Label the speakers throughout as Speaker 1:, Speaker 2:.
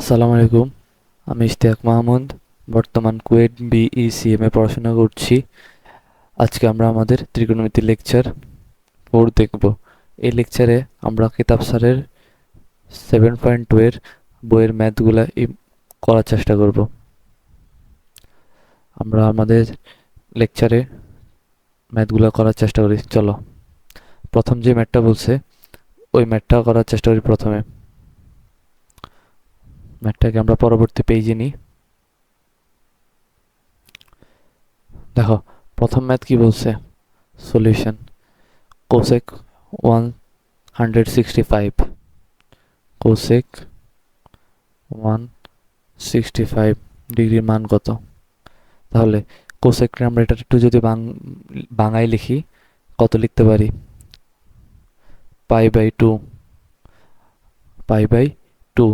Speaker 1: আসসালামু আলাইকুম। আমি ইশতিয়াক মাহমুদ। বর্তমান কুয়েট বিইসিএম এ পড়াশোনা করছি। আজকে আমরা আমাদের ত্রিকোণমিতি লেকচার 4 দেখব। এই লেকচারে আমরা কিতাব স্যারের 7.2 এর বইয়ের ম্যাথগুলা করার চেষ্টা করব। আমরা আমাদের লেকচারে ম্যাথগুলা করার চেষ্টা করি। চলো, প্রথম যে ম্যাথটা বলছে ওই ম্যাথটা করার চেষ্টা করি। প্রথমে ম্যাথটাকে আমরা পরবর্তী পেজে নিই। দেখো, প্রথম ম্যাথ কি বলছে। সলিউশন কোসেক 165, কোসেক 165 ডিগ্রির মান কত? তাহলে কোসেকটা আমরা এটা একটু যদি বাংলায় লিখি, কত লিখতে পারি? Pi by 2। পাই বাই 2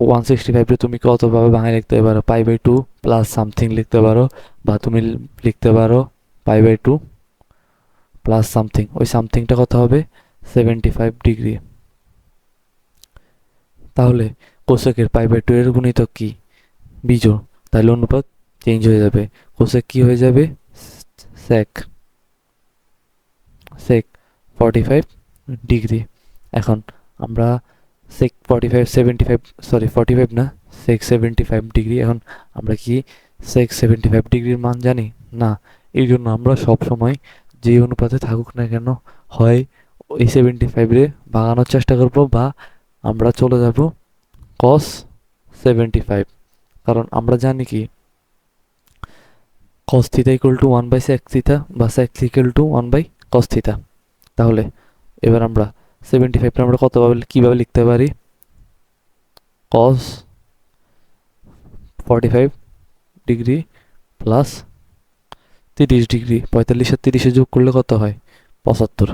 Speaker 1: 165 তুমি কতভাবে বাংলায় লিখতে পারো? পাই বাই 2 প্লাস সামথিং লিখতে পারো, বা তুমি লিখতে পারো পাই বাই 2 প্লাস সামথিং। ওই সামথিংটা কত হবে? 75 ডিগ্রি। তাহলে কোসেকের পাই বাই 2 এর গুণিতক কি? বিজোড়। তাহলে অনুপাত চেঞ্জ হয়ে যাবে। কোসেক কি হয়ে যাবে? সেক সেক 45 ডিগ্রি। এখন আমরা সেক 45 75, সরি 45 না, সেক 75 ডিগ্রি। এখন আমরা কি সেক 75 ডিগ্রির মান জানি না? এই জন্য আমরা সব সময় যে অনুপাতে থাকুক না কেন, হয় ওই 75 রে ভাঙানোর চেষ্টা করব, বা আমরা চলে যাব কস 75। কারণ আমরা জানি কি cos theta equal to 1 by sec theta, বা sec equal to 1 by cos theta. তাহলে এবার আমরা 75 টা আমরা কিভাবে লিখতে পারি? cos 45 degree plus 30 degree. 45 আর 30 যোগ করলে কত হয়? 75।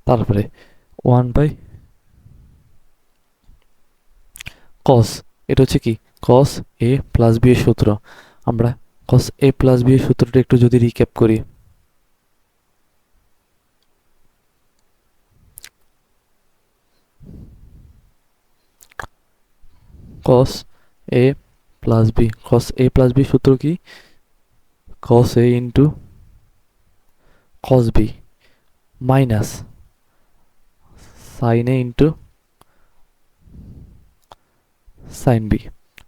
Speaker 1: তারপরে 1 বাই cos, এটা হচ্ছে কি cos a প্লাস b এর সূত্র। আমরা cos a প্লাস b এর সূত্রটা একটু যদি রিক্যাপ করি, cos a plus b, cos a plus b সূত্র কি? cos a into cos b minus sin a into sin b।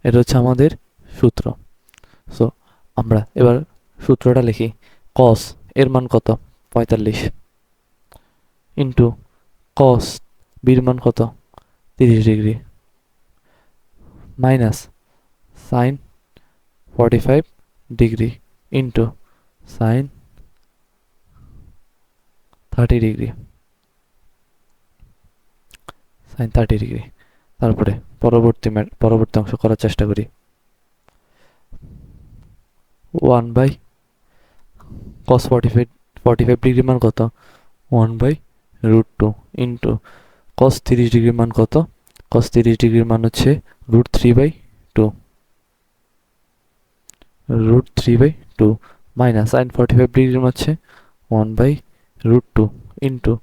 Speaker 1: এটা হচ্ছে আমাদের সূত্র। সো আমরা এবার সূত্রটা লিখি। cos এর মান কত? 45 ইন্টু cos বির মান কত? 30 degree minus sin 45 degree into sin 30 degree, তারপরে পরবর্তী অংশ করার চেষ্টা করি। 1 বাই cos 45 ডিগ্রি মান কত? 1 বাই √2 ইন্টু cos 30 ডিগ্রির মান কত? cos 30 ডিগ্রির মান হচ্ছে √3/2, √3/2 মাইনাস sin 45 ডিগ্রির মান হচ্ছে 1 বাই √2 ইন্টু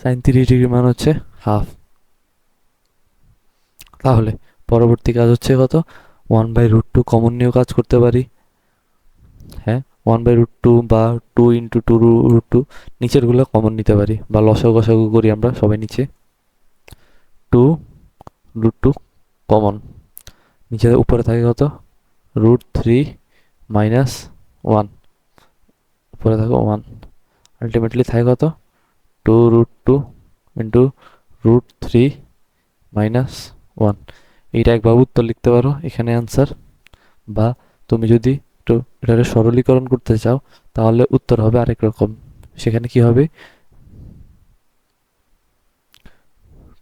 Speaker 1: sin 30 ডিগ্রির মান হচ্ছে হাফ। তাহলে পরবর্তী কাজ হচ্ছে কত? 1 বাই √2 কমন নিয়েও কাজ করতে পারি। হ্যাঁ, 1 বাই √2 বা 2 ইন্টু 2 √2, নিচের গুলো কমন নিতে পারি, বা লসাগু করি আমরা সবাই। নিচে 2 √2 কমন, নিচে উপরে থাকে কত? √3 মাইনাস 1, উপরে থাকে 1, আলটিমেটলি থাকে কত? 2 √2 ইন্টু √3 মাইনাস 1। এইটা একভাবে উত্তর লিখতে পারো, এখানে অ্যান্সার। বা তুমি যদি একটু এটাকে সরলীকরণ করতে চাও, তাহলে উত্তর হবে আরেক রকম। সেখানে কি হবে?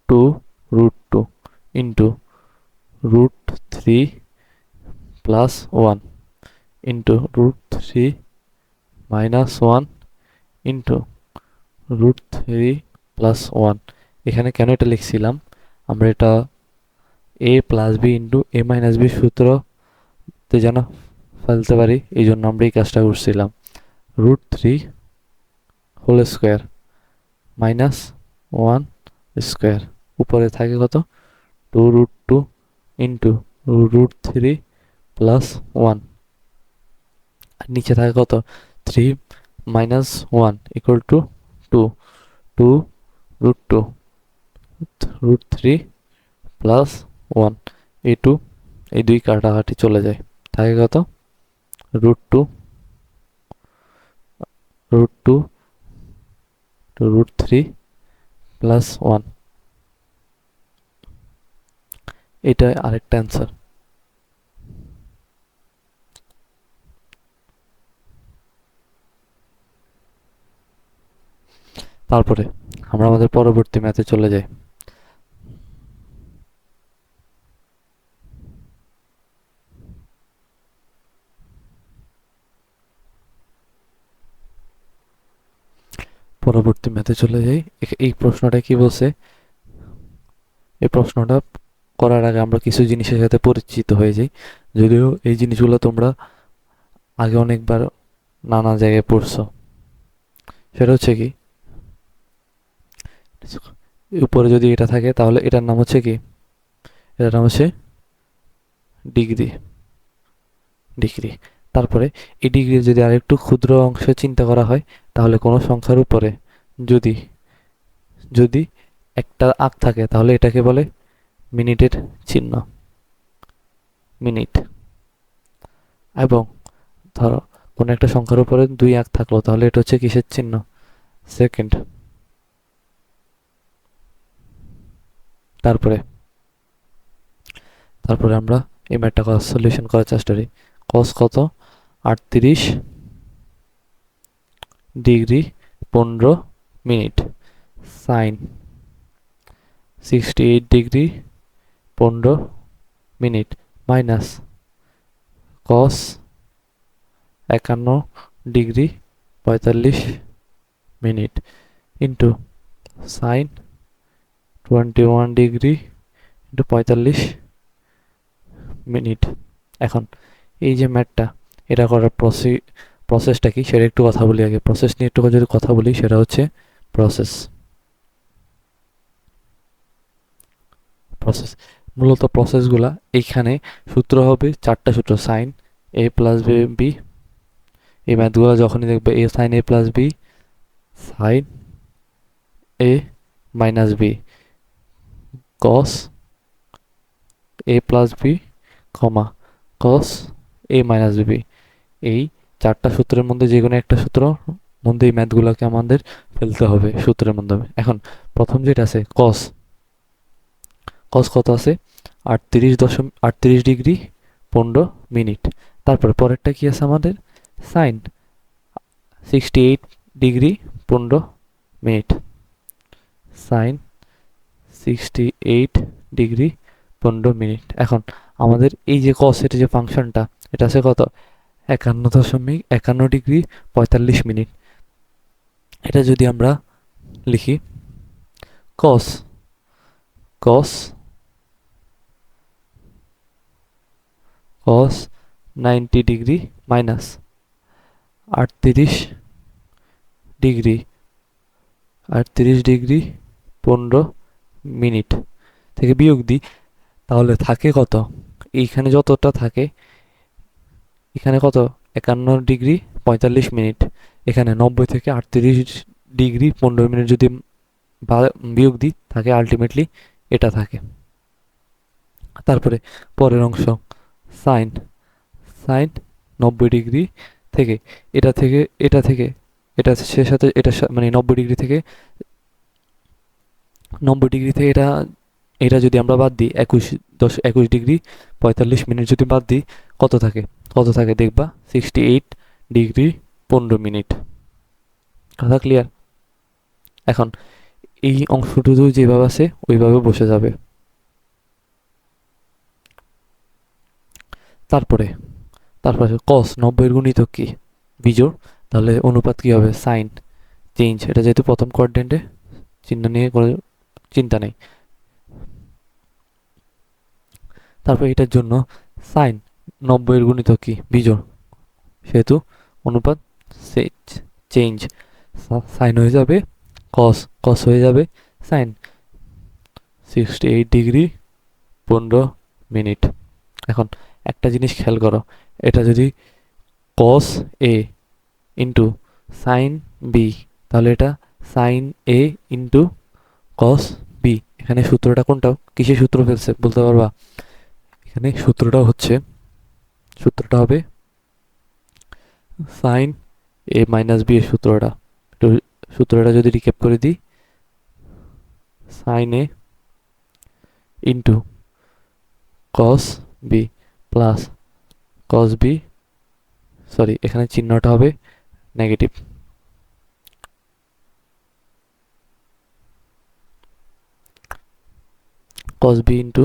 Speaker 1: 2 √2 into √3 plus 1 into √3 minus 1 into √3 plus 1। এখানে কেন এটা লিখছিলাম? আমরা এটা a plus B into a minus B সূত্রতে যেন ফেলতে পারি, এই জন্য আমরা এই কাজটা করছিলাম। √3 হোল স্কোয়ার মাইনাস 1 স্কোয়ার, উপরে থাকে কত? 2 √2 ইন্টু √3 প্লাস 1, আর নিচে থাকে কত 3 মাইনাস 1 ইকুয়াল টু 2, 2 √2 √3 প্লাস 1, এই 2 এই 2 কাটাকাটি চলে যায়, থাকে কত √2 √2 to √3 প্লাস 1, এটা আরেকটা অ্যান্সার। তারপরে আমরা আমাদের পরবর্তী ম্যাথে চলে যাই। এই প্রশ্নটা কি বলছে, এই প্রশ্নটা করার আগে আমরা কিছু জিনিসের সাথে পরিচিত হয়ে যাই, যদিও এই জিনিসগুলো তোমরা আগে অনেকবার নানা জায়গায় পড়ছো। সেটা হচ্ছে কি, উপরে যদি এটা থাকে তাহলে এটার নাম হচ্ছে কি, এটার নাম হচ্ছে ডিগ্রি। তারপরে এই ডিগ্রির যদি আরেকটু ক্ষুদ্র অংশ চিন্তা করা হয়, তাহলে কোনো সংখ্যার উপরে যদি যদি একটা আঁক থাকে তাহলে এটাকে বলে মিনিটের চিহ্ন, মিনিট। এবং ধরো কোনো একটা সংখ্যার উপরে 2 আঁক থাকলো তাহলে এটা হচ্ছে কিসের চিহ্ন, সেকেন্ড। তারপরে আমরা এই ম্যাথটা সলিউশন করার চেষ্টা করি। cos কত 38 degree 15 minute, sin 68 degree 15 minute minus cos 51 degree 45 minute into sin 21 degree into 45 minute. এখন এই যে ম্যাথটা, এটা করার প্রসেসটা কি সেটা একটু কথা বলি আগে। প্রসেস নিয়ে একটু যদি কথা বলি, সেটা হচ্ছে প্রসেস মূলত প্রসেসগুলা এইখানে সূত্র হবে 4টা সূত্র, সাইন a প্লাস বি, এই ম্যাথগুলো যখনই দেখবে a sine a plus B, sine a minus B, cos a plus b, comma cos a minus b. এই 4টা সূত্রের মধ্যে যে কোনো একটা সূত্র মধ্যে এই ম্যাথগুলোকে আমাদের ফেলতে হবে সূত্রের মাধ্যমে। এখন প্রথম যেটা আছে কস কত আছে 38 ডিগ্রি 15 মিনিট। তারপরে পরেরটা কি আছে আমাদের, sine 68 degree 15 minute, sine 68 degree 15 minute. এখন আমাদের এই যে কস এর যে ফাংশনটা, এটা আছে কত 51.51 ডিগ্রি 45 মিনিট। এটা যদি আমরা লিখি কস 90 ডিগ্রি মাইনাস 38 ডিগ্রি 15 মিনিট থেকে বিয়োগ দিই, তাহলে থাকে কত, এইখানে যতটা থাকে এখানে কত 51 ডিগ্রি 45 মিনিট, এখানে 90 থেকে 38 ডিগ্রি 15 মিনিট যদি বিয়োগ দিই, থাকে আলটিমেটলি এটা থাকে। তারপরে পরের অংশ সাইন 90 ডিগ্রি থেকে এটা সাথে এটা মানে 90 ডিগ্রি থেকে এটা যদি আমরা বাদ দিই 21 ডিগ্রি 45 মিনিট যদি বাদ দিই, কত থাকে দেখবা 68 ডিগ্রি 15 মিনিট। কথা ক্লিয়ার? এখন এই অংশটুকু যেভাবে আছে ওইভাবে বসে যাবে। তারপরে cos 90 এর গুণিতক কি, বিজোড়, তাহলে অনুপাত কি হবে, সাইন চেঞ্জ, এটা যেহেতু প্রথম কোয়াড্রেন্টে চিহ্ন নিয়ে কোনো চিন্তা নেই। তারপর এটার জন্য সাইন 90 এর গুণিতক কি, বিজোড়, সেহেতু অনুপাত চেঞ্জ, সাইন হয়ে যাবে cos হয়ে যাবে সাইন 68 ডিগ্রি 15 মিনিট। এখন একটা জিনিস খেয়াল করো, এটা যদি কস এ ইন্টু সাইন বি, তাহলে এটা sign A into cos B. এখানে সূত্রটা কোনটা, কিসের সূত্র ফেলছে বলতে পারবা? এখানে সূত্রটা হবে সাইন এ মাইনাস বি এর সূত্রটা। একটু সূত্রটা যদি রিক্যাপ করে দিই, sine A into cos B plus cos B, sorry এখানে চিহ্নটা হবে negative, cos B into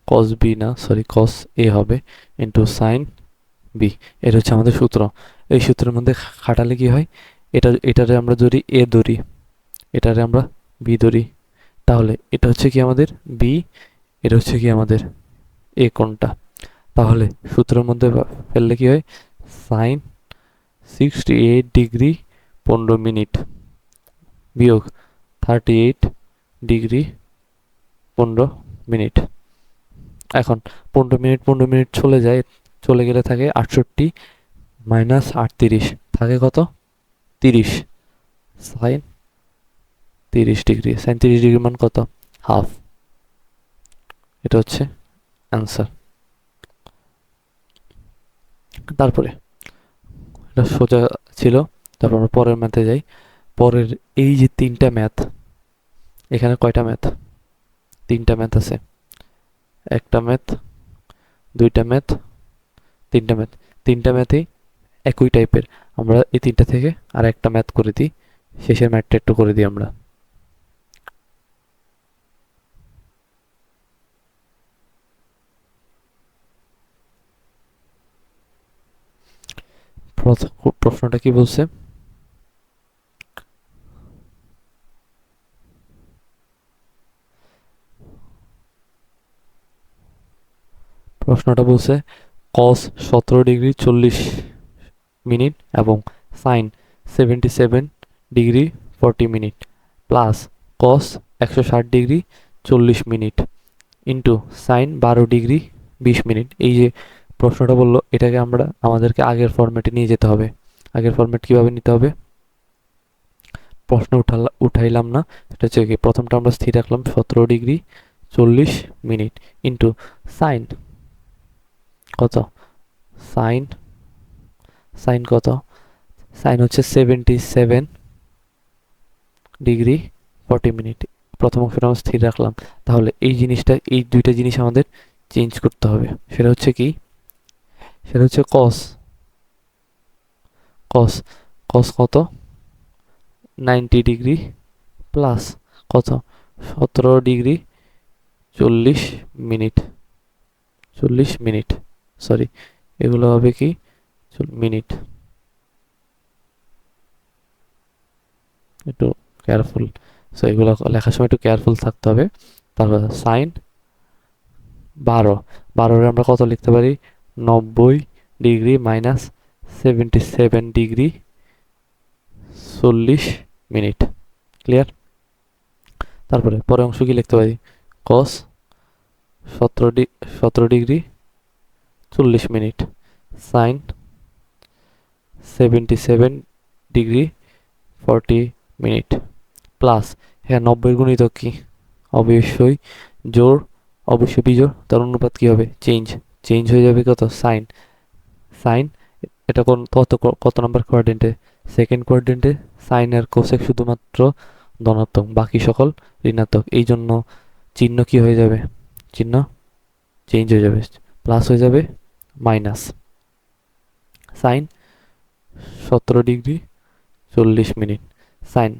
Speaker 1: cos B না সরি কস এ হবে ইন্টু সাইন বি। এটা হচ্ছে আমাদের সূত্র। এই সূত্রের মধ্যে খাটালে কি হয়, এটারে আমরা যদি এ ধরি, এটারে আমরা বি ধরি, তাহলে এটা হচ্ছে কি আমাদের বি, এটা হচ্ছে কি আমাদের এ কোণটা। তাহলে সূত্রের মধ্যে ফেললে কি হয়, সাইন 68 ডিগ্রি 15 মিনিট বিয়োগ 38 ডিগ্রি 15 মিনিট। এখন 15 মিনিট চলে গেলে থাকে 68 মাইনাস 38, থাকে কত 30, সাইন 30 ডিগ্রি, সাইন 30 ডিগ্রি মান কত, হাফ। এটা হচ্ছে অ্যান্সার। তারপরে এটা সোজা ছিল। তারপর আমরা পরের ম্যাথে যাই। পরের এই যে তিনটা ম্যাথ, এখানে কয়টা ম্যাথ, তিনটা ম্যাথ আছে, একটা ম্যাথ, দুইটা ম্যাথ, তিনটা ম্যাথ। তিনটা ম্যাথই একই টাইপের। আমরা এই তিনটা থেকে আর একটা ম্যাথ করে দিই, শেষের ম্যাথটা একটু করে দিই আমরা। প্রশ্নটা কি বলছে, প্রশ্নটা বলছে কস 17 ডিগ্রি 40 মিনিট এবং sine 77 degree 40 minute plus cos 160 degree 40 minute into sine 12 degree 20 minute. এই যে প্রশ্নটা বললো, এটাকে আমরা আমাদেরকে আগের ফরম্যাটে নিয়ে যেতে হবে। আগের ফরম্যাট কিভাবে নিতে হবে, প্রশ্ন উঠাইলাম না, এটা হচ্ছে কি, প্রথমটা আমরা স্থির রাখলাম 17 ডিগ্রি 40 মিনিট ইন্টু সাইন কত, সাইন সাইন কত, সাইন হচ্ছে 77 ডিগ্রি 40 মিনিট। প্রথম অংশটা আমরা স্থির রাখলাম। তাহলে এই জিনিসটা, এই দুইটা জিনিস আমাদের চেঞ্জ করতে হবে। সেটা হচ্ছে কি, সেটা হচ্ছে কস, কস কস কত 90 ডিগ্রি প্লাস কত 17 ডিগ্রি 40 মিনিট, 40 মিনিট, সরি এগুলো হবে কি মিনিট, একটু কেয়ারফুল, সো এগুলো লেখার সময় একটু কেয়ারফুল থাকতে হবে। তারপর সাইন 12, আমরা কত লিখতে পারি, 90 degree minus 77 degree 40 minute. Clear? তারপরে পরের অংশ কি লিখতে পারি, cos 17 degree 40 minute sine 77 degree 40 minute plus, হ্যাঁ 90 গুণিতক কি, অবশ্যই জোড়, অবশ্যই বিজোড়, তার অনুপাত কি হবে, চেঞ্জ, চেঞ্জ হয়ে যাবে কত, সাইন, সাইন এটা কত কত নাম্বার কোয়াড্রেন্টে, সেকেন্ড কোয়াড্রেন্টে। সাইন আর কোসেক শুধুমাত্র ধনাত্মক, বাকি সকল ঋণাত্মক, এই জন্য চিহ্ন কি হয়ে যাবে, চিহ্ন চেঞ্জ হয়ে যাবে, প্লাস হয়ে যাবে minus. Sine 17 degree 40 minute sine,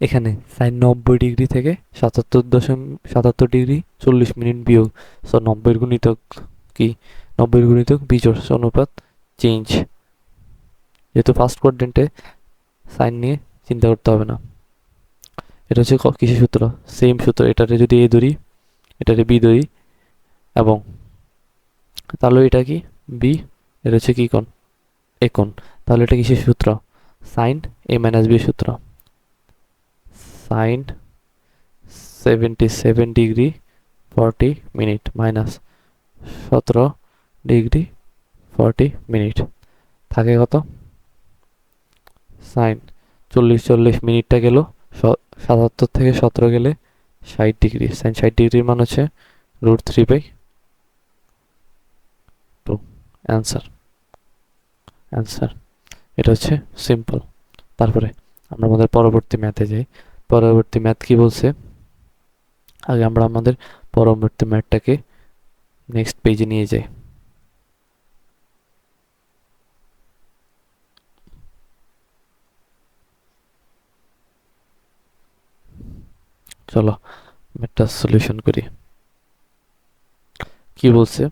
Speaker 1: এখানে সাইন 90 ডিগ্রি থেকে 77.77 ডিগ্রি 40 মিনিট বিয়োগ, সো 90 গুণিতক কি, 90 গুণিতক বিজোড় অনুপাত চেঞ্জ। যেহেতু ফার্স্ট কোয়াড্রেন্টে সাইন নিয়ে চিন্তা করতে হবে না। এটা হচ্ছে কিসের সূত্র, সেম সূত্র, এটারে যদি এ ধরি, এটারে বি ধরি, এবং তাহলে এটা কি বি, এটা হচ্ছে কি কোণ, এ কোণ। তাহলে এটা কিসের সূত্র, সাইন এ মাইনাস বি সূত্র, sine 77 degree 40 minute minus 17 degree 40 minute থাকে কত সাইন 40 মিনিটটা গেল 77 থেকে 17 গেলে 60 ডিগ্রি সাইন 60 ডিগ্রির মান হচ্ছে √3/2 অ্যান্সার অ্যান্সার এটা হচ্ছে সিম্পল। তারপরে আমরা আমাদের পরবর্তী ম্যাথে যাই। পরবর্তী ম্যাথ কি বলছে, আগে আমরা আমাদের পরবর্তী ম্যাথটাকে নেক্সট পেজে নিয়ে যাই। চলো ম্যাথটা সলিউশন করি। কি বলছে,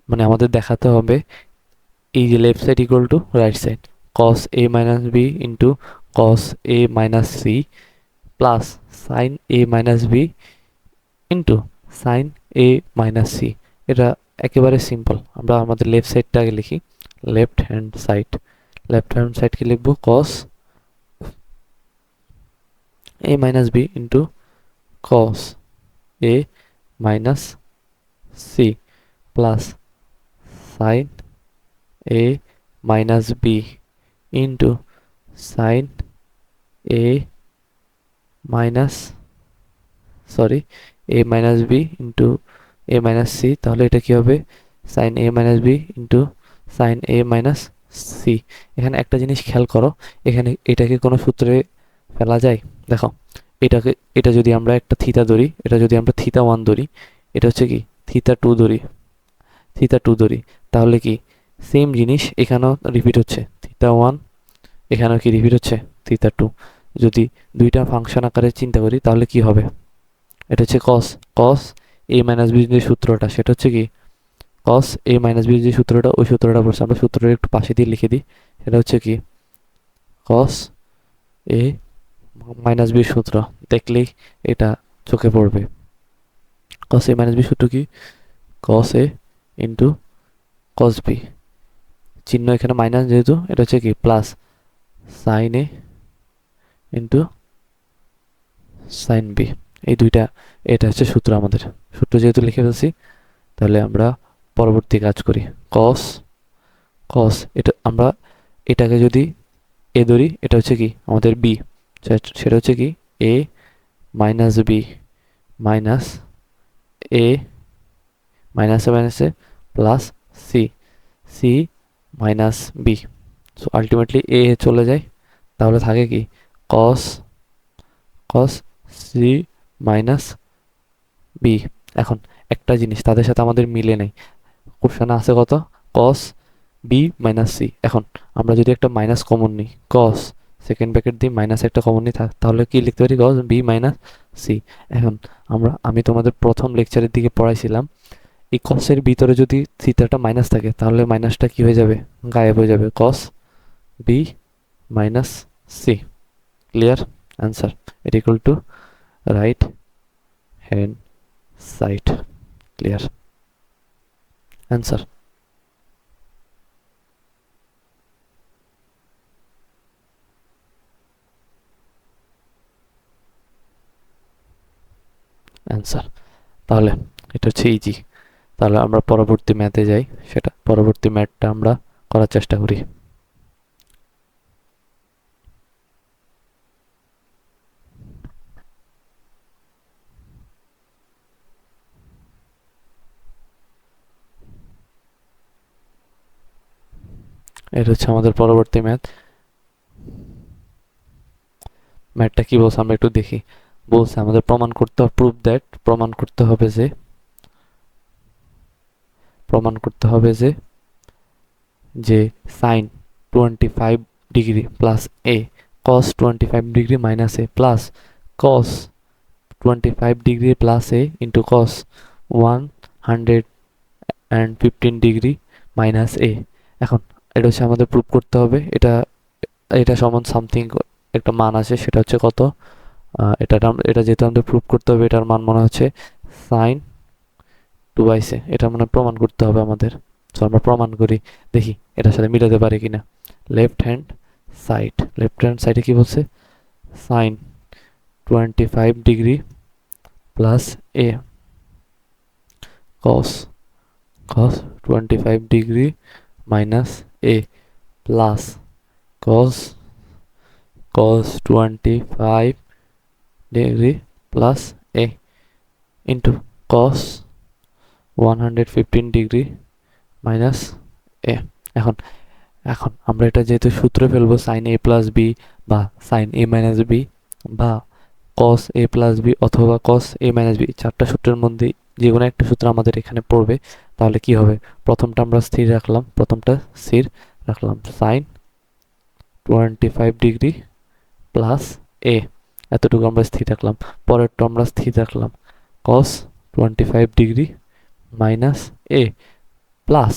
Speaker 1: মানে আমাদের দেখাতে হবে এই যে left side equal to right side cos a minus b into cos a minus c plus sine a minus b into sine a minus c. এটা একেবারে সিম্পল। আমরা আমাদের লেফট সাইডটাকে লিখি, লেফট হ্যান্ড সাইডকে লিখবো cos a minus b into cos a minus c plus sine a minus b into sine a minus a minus b into a minus c. তাহলে এটা কি হবে, sine a minus b into sine a minus c. এখানে একটা জিনিস খেয়াল করো, এখানে এটাকে কোনো সূত্রে ফেলা যায়? দেখো এটা যদি আমরা একটা থিতা ধরি, এটা যদি আমরা θ1 ধরি, এটা হচ্ছে কি θ2 ধরি, তাহলে কি সেম জিনিস এখানেও রিপিট হচ্ছে, θ1 এখানেও কি রিপিট হচ্ছে θ2। যদি দুইটা ফাংশন আকারে চিন্তা করি তাহলে কি হবে, এটা হচ্ছে cos a মাইনাস বি যে সূত্রটা, সেটা হচ্ছে কি cos a মাইনাস বি যে সূত্রটা, ওই সূত্রটা পড়ছে, আমরা সূত্রটা একটু পাশে দিয়ে লিখে দিই। সেটা হচ্ছে কি cos a মাইনাস বি সূত্র, দেখলেই এটা চোখে পড়বে। cos a মাইনাস বি সূত্র কি cos a into cos b, চিহ্ন এখানে মাইনাস যেহেতু এটা হচ্ছে কি plus sine a into sine b. এই দুইটা, এটা হচ্ছে সূত্র। আমাদের সূত্র যেহেতু লিখে ফেলছি, তাহলে আমরা পরবর্তী কাজ করি। cos এটা আমরা এটাকে যদি এ ধরি, এটা হচ্ছে কি আমাদের বি, সেটা হচ্ছে কি a minus B minus a মাইনাসে plus C minus B. So ultimately A চলে যায়, তাহলে থাকে কি cos সি মাইনাস বি। এখন একটা জিনিস তাদের সাথে আমাদের মিলে নেই, কোশ্চেনে আছে কত cos বি মাইনাস সি। এখন আমরা যদি একটা মাইনাস কমন নিই, cos সেকেন্ড ব্র্যাকেট দিয়ে মাইনাস একটা কমন নিই, তাহলে কি লিখতে পারি cos বি মাইনাস সি। এখন আমি তোমাদের প্রথম লেকচারের দিকে পড়াইছিলাম, এই কসের ভিতরে যদি থিটাটা মাইনাস থাকে তাহলে মাইনাসটা কি হয়ে যাবে, গায়েব হয়ে যাবে, cos b minus c. Clear? Answer it equal to right hand side. Clear? Answer answer তাহলে এটা হচ্ছে ইজি। তাহলে আমরা পরবর্তী ম্যাথে যাই, সেটা পরবর্তী ম্যাথটা আমরা করার চেষ্টা করি। এটা হচ্ছে আমাদের পরবর্তী ম্যাথটা কি বলছে আমরা একটু দেখি। বলছে আমাদের প্রমাণ করতে হবে, প্রমাণ করতে হবে যে sign 25 degree plus a cos 25 degree minus A plus cos 25 degree plus a into cos 115 degree minus এ। এখন এটা হচ্ছে আমাদের প্রুভ করতে হবে, এটা সমান সামথিং একটা মান আছে, সেটা হচ্ছে কত, এটা যেহেতু আমাদের প্রুভ করতে হবে, এটার মান মনে হচ্ছে সাইন 2/a। এটা মানে প্রমাণ করতে হবে আমাদের। তো আমরা প্রমাণ করি, দেখি এটার সাথে মিলাতে পারি কিনা। লেফট হ্যান্ড সাইডে কি বলছে, sine 25 degree plus a cos 25 degree minus a plus cos 25 degree plus a into cos 115 degree minus a। এখন এখন আমরা এটা যেহেতু সূত্রে ফেলবো sin a প্লাস b বা sin a মাইনাস b বা cos a প্লাস b অথবা cos a মাইনাস b, চারটা সূত্রের মধ্যে যে কোনো একটা সূত্র আমাদের এখানে পড়বে। তাহলে কি হবে, প্রথমটা আমরা স্থির রাখলাম, sin 25 ডিগ্রি প্লাস a, এতটুকু আমরা স্থির রাখলাম। পরেরটা আমরা স্থির রাখলাম cos 25 degree minus a plus,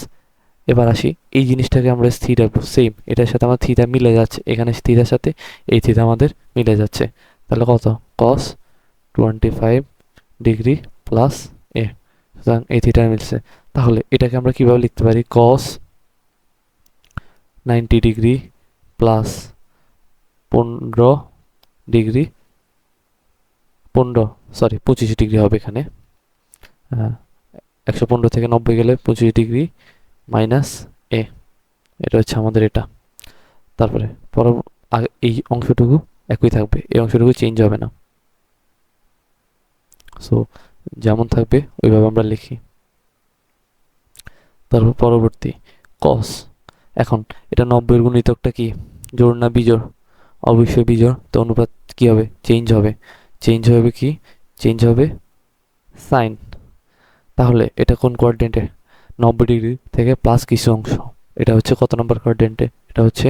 Speaker 1: এবার আসি এই জিনিসটাকে আমরা স্থির রাখবো সেম, এটার সাথে আমার থিটা মিলে যাচ্ছে, এখানে থিটার সাথে এই থিটা আমাদের মিলে যাচ্ছে। তাহলে কত, cos 25 ডিগ্রি প্লাস a, সুতরাং এই থিটা মিলছে। তাহলে এটাকে আমরা কিভাবে লিখতে পারি, cos 90 degree plus 15 degree 25 degree হবে এখানে, 115 থেকে 90 গেলে 25 ডিগ্রি মাইনাস a, এটা হচ্ছে আমাদের এটা। তারপরে এই অংশটুকু একই থাকবে, এই অংশটুকু চেঞ্জ হবে না, সো যেমন থাকবে ওইভাবে আমরা লিখি। তারপর পরবর্তী cos, এখন এটা 90 এর গুণিতকটা কি, জোড় না বিজোড়, অবশ্যই বিজোড়, তো অনুপাত কি হবে, চেঞ্জ হবে কি, চেঞ্জ হবে সাইন। তাহলে এটা কোন কোয়াড্রেন্টে, 90 ডিগ্রি থেকে প্লাস কিছু অংশ, এটা হচ্ছে কত নম্বর কোয়াড্রেন্টে, এটা হচ্ছে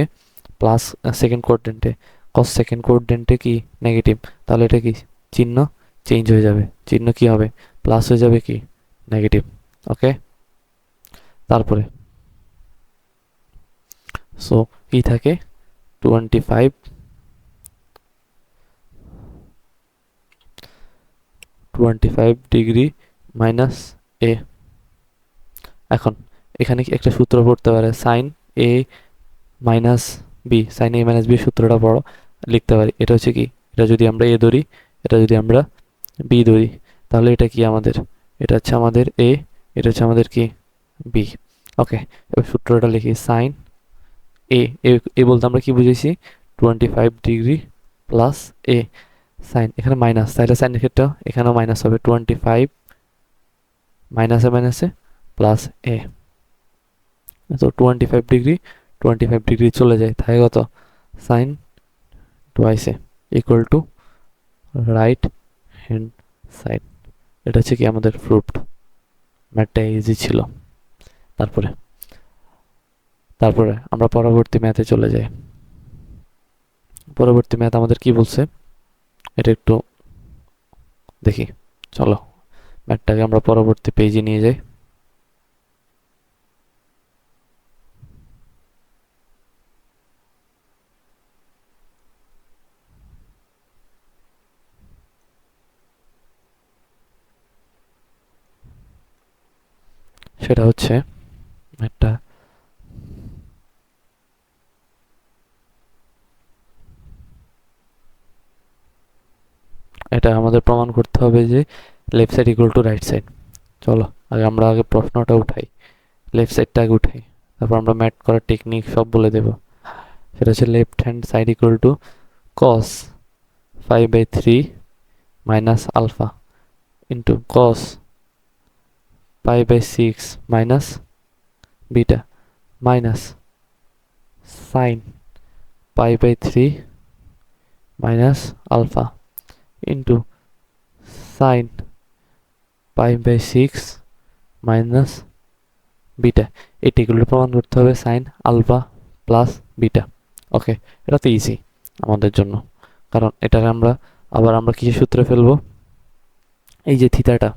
Speaker 1: প্লাস সেকেন্ড কোয়াড্রেন্টে। cos সেকেন্ড কোয়াড্রেন্টে কি নেগেটিভ, তাহলে এটা কি চিহ্ন চেঞ্জ হয়ে যাবে, চিহ্ন কি হবে, প্লাস হয়ে যাবে কি নেগেটিভ। ওকে, তারপরে সো কি থাকে 25 ডিগ্রি মাইনাস a। এখন এখানে একটা সূত্র পড়তে পারে sin a minus b, sin a minus b সূত্রটা পড়ো, লিখতে পারি। এটা হচ্ছে কি, এটা যদি আমরা a ধরি, এটা যদি আমরা b ধরি, তাহলে এটা কি আমাদের, এটা হচ্ছে আমাদের a, এটা হচ্ছে আমাদের কি b। ওকে, এবার সূত্রটা লিখি, sin a বলতে আমরা কি বুঝেছি, 25 ডিগ্রি প্লাস a, সাইন এখানে মাইনাস, তাহলে সাইনের ক্ষেত্রে এখানেও মাইনাস হবে, 25 মাইনাসে প্লাস a, তো 25 ডিগ্রি চলে যায়, তাই কত, sine twice a equal to right hand side. এটা হচ্ছে কি আমাদের প্রুফড, ম্যাথটা ইজি ছিল। তারপরে আমরা পরবর্তী ম্যাথে চলে যাই। পরবর্তী ম্যাথ আমাদের কি বলছে এটা একটু দেখি, চলো ম্যাথটাকে আমরা পরবর্তী পেজে নিয়ে যাই। সেটা হচ্ছে ম্যাথটা, এটা আমাদের প্রমাণ করতে হবে যে left side equal to right side. চলো আমরা আগে প্রশ্নটা উঠাই, লেফট সাইডটা আগে উঠাই, তারপর আমরা ম্যাথ করার টেকনিক সব বলে দেব। সেটা হচ্ছে left hand side equal to cos 5/3 minus alpha into cos 5/6 minus beta minus sine 5/3 minus alpha into sine 5/6 minus beta. এই টেকগুলো প্রমাণ করতে হবে sine alpha plus beta. Okay, এটা তো ইজি আমাদের জন্য, কারণ এটাকে আমরা আমরা কিসের সূত্রে ফেলবো, এই যে থিটাটা,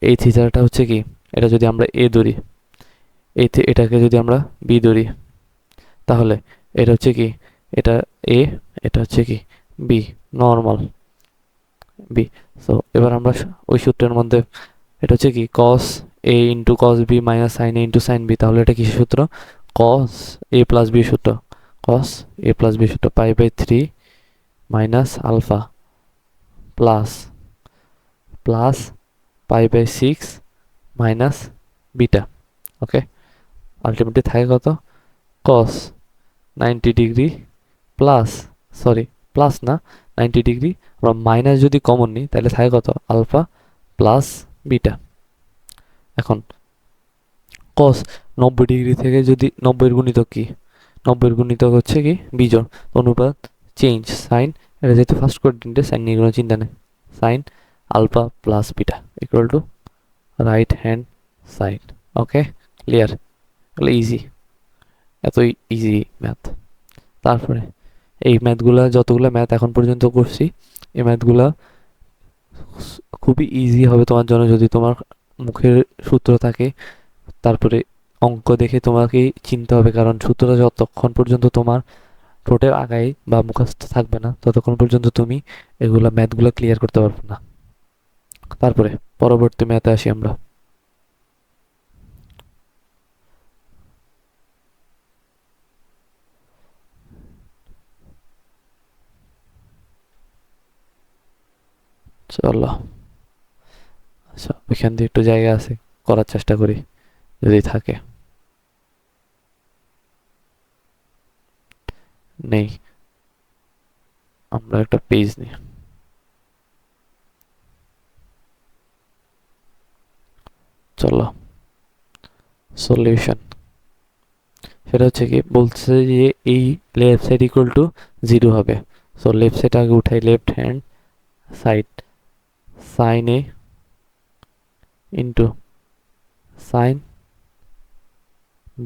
Speaker 1: এই থিটাটা হচ্ছে কি, এটা যদি আমরা এ ধরি, এটাকে যদি আমরা বি ধরি, তাহলে এটা হচ্ছে কি, এটা এ, এটা হচ্ছে কি বি, নর্মাল বি। সো এবার আমরা ওই সূত্রের মধ্যে, এটা হচ্ছে কি cos a into cos b minus sin a into sin b, তাহলে এটা কিসের সূত্র, cos a প্লাস b সূত্র, cos a প্লাস b সূত্র, 5/3 minus alpha plus π/6 minus beta. Okay, ultimately থাকে কত, cos 90 degree plus, sorry plus না, 90 degree আমরা মাইনাস যদি কমন নিই তাহলে থাকে কত, আলফা প্লাস বিটা। এখন cos 90 ডিগ্রি থেকে যদি 90 এর গুণিতক কি, 90 এর গুণিতক হচ্ছে কি বিজোড়, অনুপাত চেঞ্জ সাইন, এটা যেহেতু ফার্স্ট কোয়াড্রেন্টে সাইন নিয়ে কোনো চিন্তা নেই, sine alpha plus beta equal to right hand side. Okay, clear, এগুলো ইজি, এতই ইজি ম্যাথ। তারপরে এই ম্যাথগুলা, যতগুলো ম্যাথ এখন পর্যন্ত করছি, এই ম্যাথগুলা খুবই ইজি হবে তোমার জন্য যদি তোমার মুখের সূত্র থাকে। তারপরে অঙ্ক দেখে তোমাকে চিনতে হবে, কারণ সূত্রটা যতক্ষণ পর্যন্ত তোমার ঠোঁটের আগায় বা মুখস্থ থাকবে না ততক্ষণ পর্যন্ত তুমি এগুলা ম্যাথগুলো ক্লিয়ার করতে পারবে না। তারপরে পরবর্তী ম্যাথে আসি আমরা। চলো, আচ্ছা ওইখান দিয়ে একটু জায়গা আছে, করার চেষ্টা করি যদি থাকে। নেই, আমরা একটা পেজ নিই। চলো, সলিউশন সেটা হচ্ছে কি, বলছে যে এই লেফট সাইড ইকুয়াল টু 0 হবে। সো লেফট সাইড আগে উঠাই, left hand side sine A into sine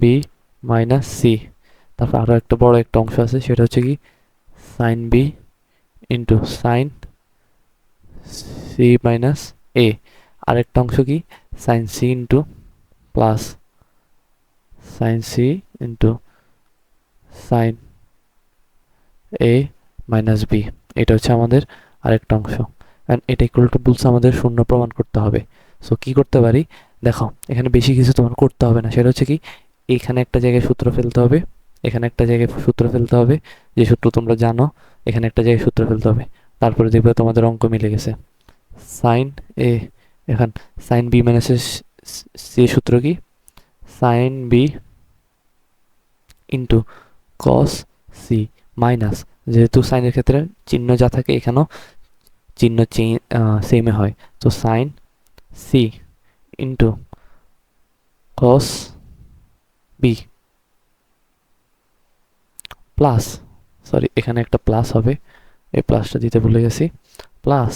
Speaker 1: B minus C. তারপর আরও একটা বড় একটা অংশ আছে, সেটা হচ্ছে কি sine B into sine C minus A. আরেকটা অংশ কি sine C into plus sine C into sine এ মাইনাস বি। এটা হচ্ছে আমাদের আরেকটা অংশ, অ্যান্ড এটা ইকুয়াল টু বলছে আমাদের শূন্য প্রমাণ করতে হবে। সো কি করতে পারি, দেখো এখানে বেশি কিছু তোমার করতে হবে না, সেটা হচ্ছে কি এখানে একটা জায়গায় সূত্র ফেলতে হবে, এখানে একটা জায়গায় সূত্র ফেলতে হবে, যে সূত্র তোমরা জানো, এখানে একটা জায়গায় সূত্র ফেলতে হবে, তারপরে দেখবে তোমাদের অঙ্ক মিলে গেছে। সাইন এ, এখন সাইন বি মাইনাস সি সূত্র কি, sine B into cos C minus, যেহেতু সাইনের ক্ষেত্রে চিহ্ন যা থাকে এখানেও চিহ্ন সেমে হয়, তো sine C into cos B plus, sorry এখানে একটা প্লাস হবে, এই প্লাসটা দিতে ভুলে গেছি, plus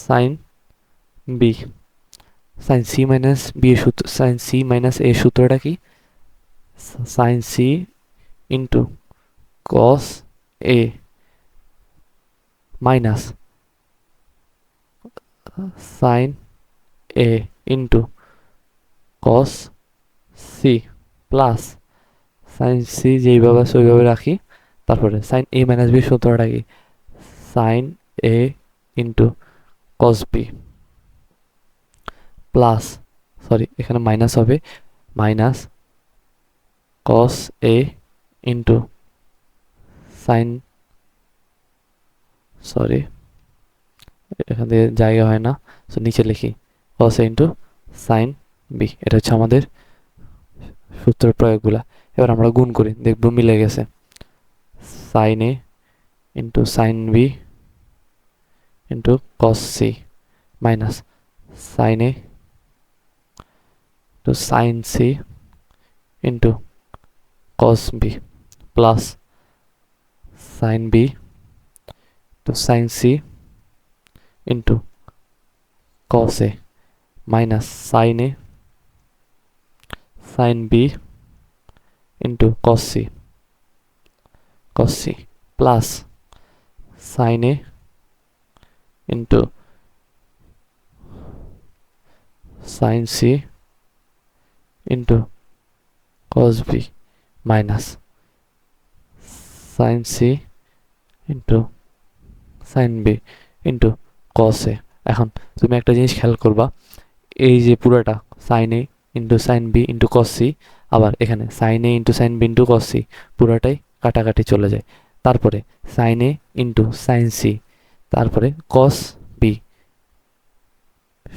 Speaker 1: sine B, sine C minus B এর সূত্র, সাইন সি মাইনাস এর সূত্রটা কি, sine C into cos A minus sine A into cos C plus sine C যেইভাবে আছে ওইভাবে রাখি, তারপরে সাইন এ মাইনাস বি সূত্রটা কি, sine A into cos B plus, sorry এখানে মাইনাস হবে, minus cos A into sine, sorry এখান থেকে জায়গা হয় না, সো নিচে লিখি cos A into sine B. এটা হচ্ছে আমাদের সূত্রের প্রয়োগগুলা। এবার আমরা গুণ করি, দেখবো মিলে গেছে, sine A into sine B into cos C minus sine A to sine C into cos B plus sine B to sine C into cos A minus sine A sine B into cos C plus sine A into sine C into cos B minus sine C into sine B into cos A. এখন তুমি একটা জিনিস খেয়াল করবা, এই যে পুরোটা sine A into sine B into cos C, আবার এখানে sine A into sine B into cos C, পুরোটাই কাটাকাটি চলে যায়। তারপরে sine A into sine C, তারপরে কস বি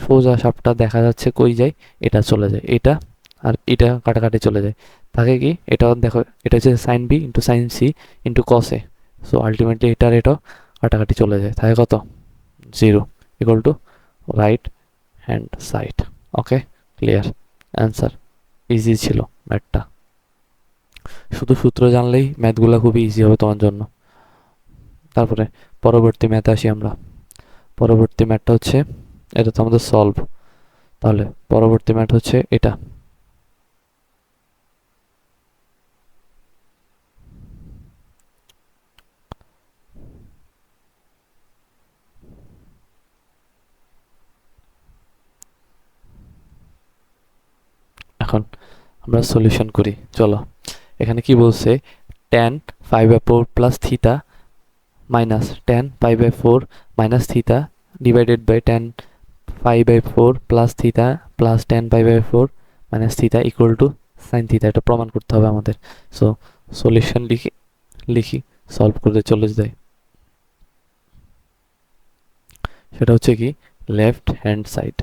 Speaker 1: সোজা সাপটা দেখা যাচ্ছে কই যায়, এটা চলে যায়, এটা আর এটা কাটাকাটি চলে যায়, থাকে কি এটা দেখো, এটা হচ্ছে sine B into sine C into cos A. So ultimately এটার এটাও কাটাকাটি চলে যায়, থাকে কত, 0 equal to right hand side. Okay, clear answer. Easy ছিল ম্যাথটা, শুধু সূত্র জানলেই ম্যাথগুলো খুবই ইজি হবে তোমার জন্য। তারপরে পরবর্তী ম্যাথে আসি আমরা। পরবর্তী ম্যাথটা হচ্ছে, এটা তো আমাদের সলভ, তাহলে পরবর্তী ম্যাথ হচ্ছে এটা। এখন আমরা সলিউশন করি, চলো। এখানে কি বলছে, tan 5/4 plus theta minus tan π/4 minus theta divided by tan π/4 plus theta plus tan π/4 minus theta equal to sine theta. এটা প্রমাণ করতে হবে আমাদের। সো সলিউশন লিখি লিখি সলভ করতে চলে যাই। সেটা হচ্ছে কি, left hand side,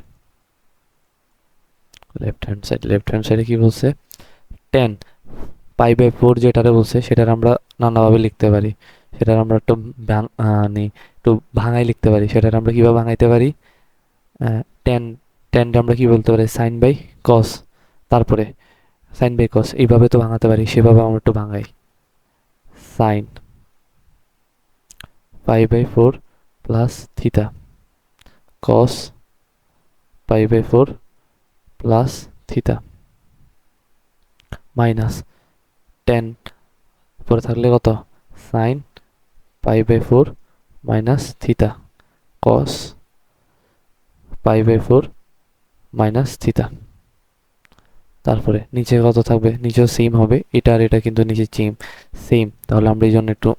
Speaker 1: left hand সাইডে কি বলছে, tan π/4 যেটারে বলছে সেটার আমরা নানাভাবে লিখতে পারি, সেটার আমরা একটু একটু ভাঙাই লিখতে পারি। সেটার আমরা কিভাবে ভাঙাইতে পারি, টেন টেনটা আমরা কি বলতে পারি, সাইন বাই কস, তারপরে সাইন বাই কস, এইভাবে তো ভাঙাতে পারি, সেভাবে আমরা একটু ভাঙাই। Sine 5/4 plus theta cos 5/4 plus theta minus tan, পরে থাকলে কত, sine 5/4 minus theta cos 5/4 minus theta. তারপরে নিচে কত থাকবে, নিচেও সেম হবে, এটা আর এটা কিন্তু নিচে সেম, তাহলে আমরা এই জন্য একটু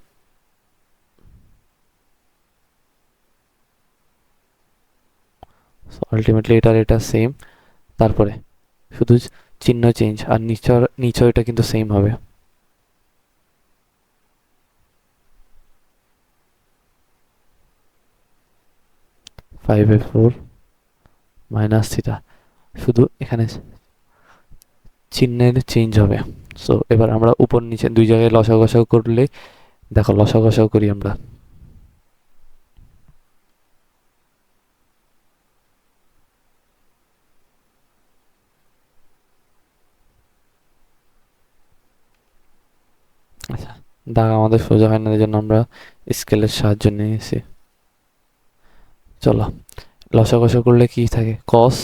Speaker 1: আলটিমেটলি এটা আর এটা সেম, তারপরে শুধু চিহ্ন চেঞ্জ, আর নিচে এটা কিন্তু সেম হবে। Five by four minus theta, শুধু এখানে চিহ্নের চেঞ্জ হবে। সো এবার আমরা উপর নিচে দুই জায়গায় লসাগু গসাগু করলে, দেখো লসাগু গসাগু করি আমরা। আচ্ছা, দাগ আমাদের সোজা হয় না, এই জন্য আমরা স্কেলের সাহায্য নিয়েছি। চলো, লসাগু গসাগু করলে কি থাকে, কস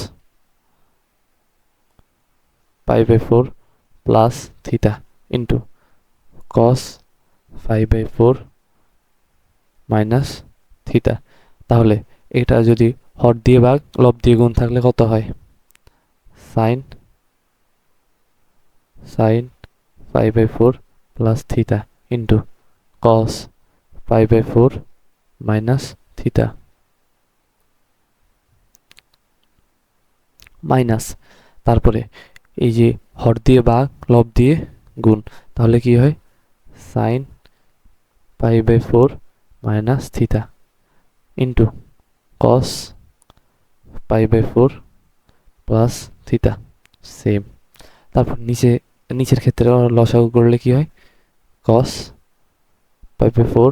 Speaker 1: 5/4 plus theta into cos 5/4 minus theta. তাহলে এটা যদি হর দিয়ে ভাগ লব দিয়ে গুণ থাকলে কত হয়, sine sine 5/4 plus theta into cos 5/4 minus theta minus, তারপরে এই যে হর দিয়ে ভাগ লব দিয়ে গুণ, তাহলে কি হয়, sine 5/4 minus theta into cos 5/4 plus theta same. তারপর নিচের ক্ষেত্রে লসাগু করলে কি হয়, cos 5/4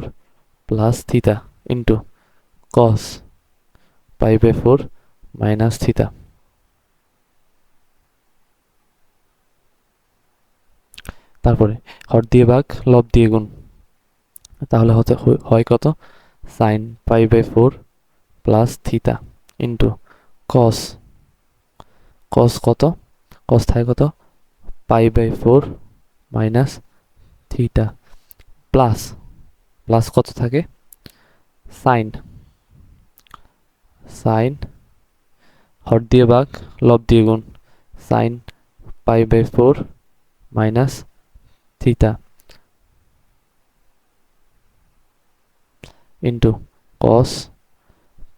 Speaker 1: plus theta into cos 5/4 minus theta. তারপরে হর দিয়ে ভাগ লব দিয়ে গুণ, তাহলে হয় কত, sine 5/4 plus theta into cos, cos কত, কস থাকে কত, 5/4 মাইনাস থিটা প্লাস, প্লাস কত থাকে, সাইন সাইন হর দিয়ে ভাগ লব দিয়ে গুণ, sine 5/4 minus theta into cos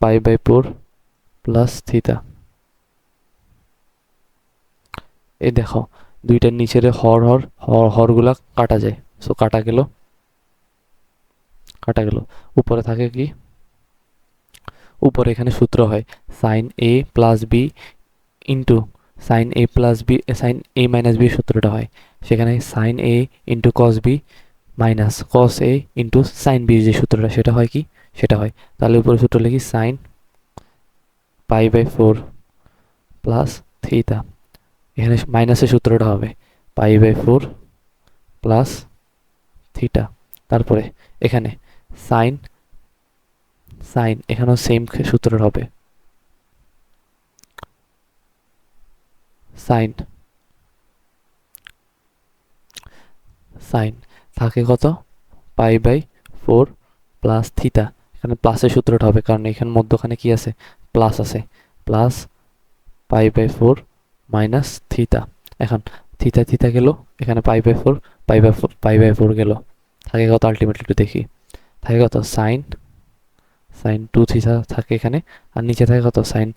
Speaker 1: 5/4 plus theta. এই দেখো দুইটার নিচের হরগুলা কাটা যায়, সো কাটা গেল। উপরে থাকে কি, উপরে এখানে সূত্র হয় sine A plus B into sine A plus B, sine A minus B সূত্রটা হয়, সেখানে sine A into cos B minus cos A into sine B যে সূত্রটা সেটা হয় কি, সেটা হয়। তাহলে উপরে সূত্র লিখি সাইন π/4 প্লাস থিটা, এখানে মাইনাসের সূত্রটা হবে π/4 প্লাস থিটা। তারপরে এখানে সাইন সাইন এখানেও সেম সূত্রটা হবে সাইন সাইন থাকে কত π/4 প্লাস থিটা, এখানে প্লাসের সূত্রটা হবে কারণ এখানে মধ্যখানে কি আছে, প্লাস আছে, প্লাস π/4 মাইনাস থিটা। এখন থিটা থিটা গেল, এখানে π/4 π/4 গেল, থাকে কত আলটিমেটলি একটু দেখি, থাকে কত সাইন সাইন 2 থিটা থাকে এখানে, আর নিচে থাকে কত সাইন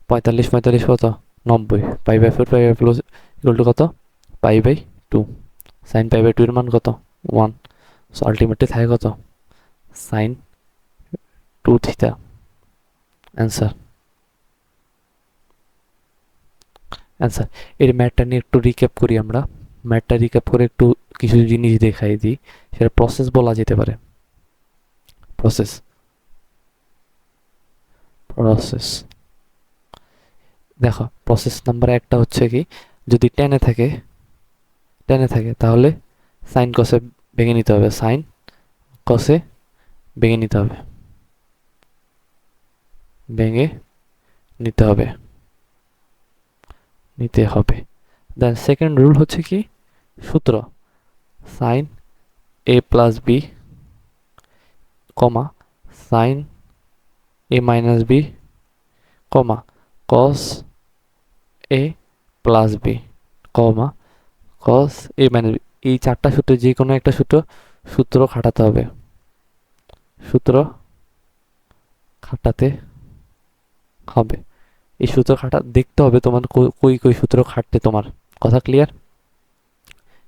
Speaker 1: 45 কত 90, π/4 π/4 ইকুয়াল টু কত π/2, সাইন π/2 এর মান কত 1, সো আলটিমেটলি থাকে কত সাইন 2 থিটা। অ্যান্সার অ্যান্সার এর ম্যাথটা নিয়ে একটু রিক্যাপ করি আমরা, ম্যাথটা রিক্যাপ করে একটু কিছু জিনিস দেখাই দিই, সেটা প্রসেস বলা যেতে পারে। প্রসেস প্রসেস দেখো, প্রসেস নাম্বার একটা হচ্ছে কি, যদি টেনে থাকে তাহলে সাইন কসে ভেঙে নিতে হবে, সাইন কসে ভেঙে নিতে হবে, ভেঙে নিতে হবে দেন সেকেন্ড রুল হচ্ছে কি, সূত্র sine A plus b comma sign A minus B comma cos A plus b comma cos A minus b, এই চারটা সূত্র যে কোনো একটা সূত্র খাটাতে হবে, সূত্র খাটাতে হবে, এই সূত্র খাটা দেখতে হবে তোমার কই সূত্র খাটতে, তোমার কথা ক্লিয়ার?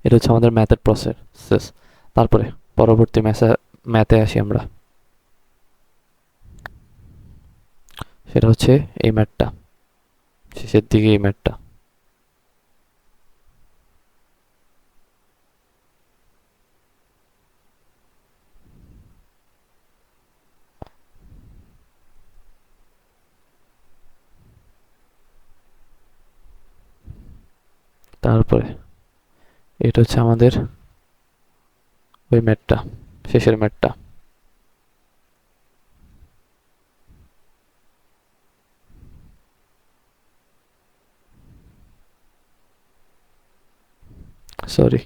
Speaker 1: এটা হচ্ছে আমাদের ম্যাথের প্রসেস। তারপরে পরবর্তী ম্যাথে আসি আমরা, সেটা হচ্ছে এই ম্যাথটা, শেষের দিকে এই ম্যাথটা। তারপরে এটা হচ্ছে আমাদের ওই ম্যাথটা, শেষের ম্যাথটা। সরি,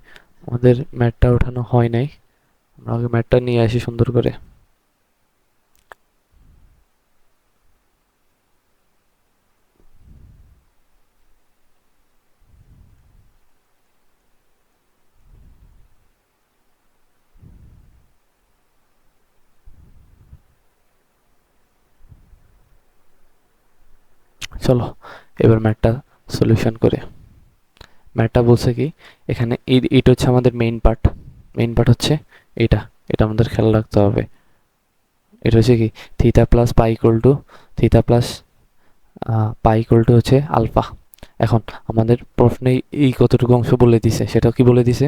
Speaker 1: আমাদের ম্যাথটা ওঠানো হয় নাই, আমরা আগে ম্যাথটা নিয়ে আসি সুন্দর করে। চলো এবার ম্যাথটা সলিউশন করে। ম্যাথটা বলছে কি, এখানে এটা হচ্ছে আমাদের মেইন পার্ট হচ্ছে এটা, এটা আমাদের খেয়াল রাখতে হবে। এটা হচ্ছে কি থিটা প্লাস পাই ইকুয়াল টু থিটা প্লাস পাই ইকুয়াল টু হচ্ছে আলফা। এখন আমাদের প্রশ্নে এই কতটুকু অংশ বলে দিছে, সেটাও কি বলে দিছে,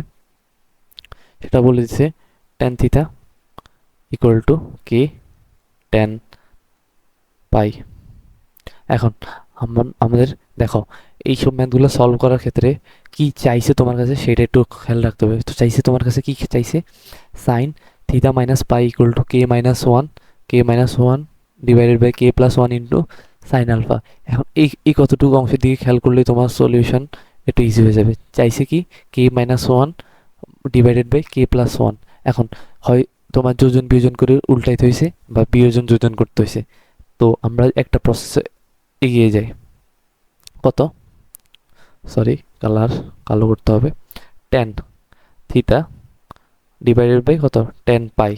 Speaker 1: সেটা বলে দিছে tan theta equal to K tan pi. এখন আমাদের দেখো এইসব ম্যাথগুলো সলভ করার ক্ষেত্রে কি চাইছে তোমার কাছে সেটা একটু খেয়াল রাখতে হবে। তো চাইছে তোমার কাছে কি চাইছে, sine theta minus pi equal to K minus one divided by k plus one into sine alpha. এখন এই কতটুকু অংশের দিকে খেয়াল করলে তোমার সলিউশন একটু ইজি হয়ে যাবে। চাইছে কি কে-1 ডিভাইডেড বাই কে+1। এখন হয় তোমার যোজন বিয়োজন করে উল্টাইতে হয়েছে বা বিয়োজন যোজন করতে হয়েছে। তো আমরা একটা প্রসেসে এগিয়ে যাই। কত, সরি কালো করতে হবে, টেন থিটা ডিভাইডেড বাই কত টেন পাই।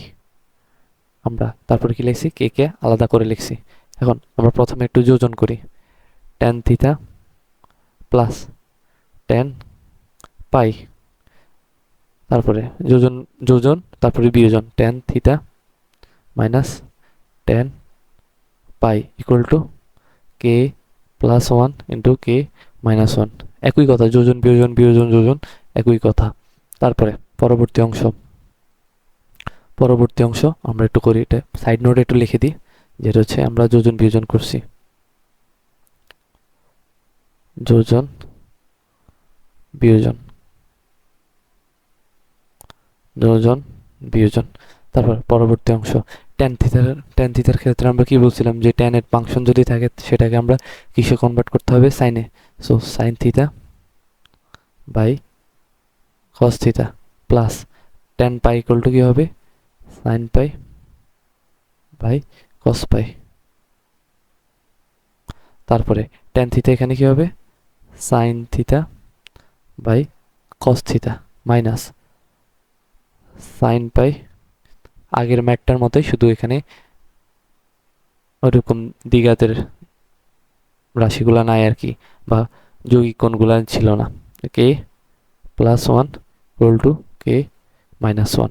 Speaker 1: আমরা তারপরে কি লিখছি, কে আলাদা করে লিখছি। এখন আমরা প্রথমে একটু যোজন করি, টেন থিটা প্লাস টেন পাই, তারপরে যোজন তারপরে বিয়োজন, tan theta minus ten pi equal to K plus one into k minus one. একই কথা, যোজন বিয়োজন বিয়োজন যোজন একই কথা। তারপরে পরবর্তী অংশ আমরা একটু করি, এটা সাইড নোটে একটু লিখে দিই, যেটা হচ্ছে আমরা যোজন বিয়োজন করছি, যোজন বিয়োজন যোজন বিয়োজন। তারপর পরবর্তী অংশ ট্যান থিটার ক্ষেত্রে আমরা কি বলছিলাম, যে ট্যানের ফাংশন যদি থাকে সেটাকে আমরা কিসে কনভার্ট করতে হবে, সাইনে। So sine theta by cos theta plus tan pi equal to কি হবে, সাইন পাই বাই কস পাই। তারপরে ট্যান থিটা এখানে কি হবে, sine theta by cos theta minus sine pi, আগের ম্যাটটার মতোই, শুধু এখানে ওইরকম দ্বিঘাতের রাশিগুলা নাই আর কি, বা যৌগিক কোণগুলা ছিল না। K plus one equal to K minus one.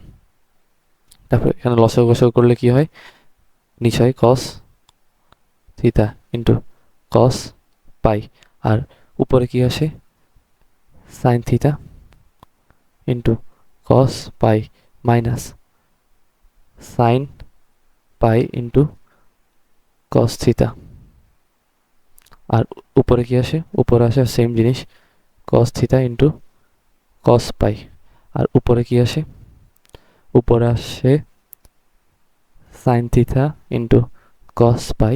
Speaker 1: তারপর এখানে লসাগু গসাগু করলে কি হয়, নিচে হয় কস থিটা ইন্টু কস পাই, আর উপরে কি আসে, sine theta into cos pi minus sine pi into cos theta. আর উপরে কি আসে, উপরে আসে সেম জিনিস, কস থিটা ইন্টু কস পাই। আর উপরে কি আসে, উপরে আসে সাইন থিটা ইন্টু কস পাই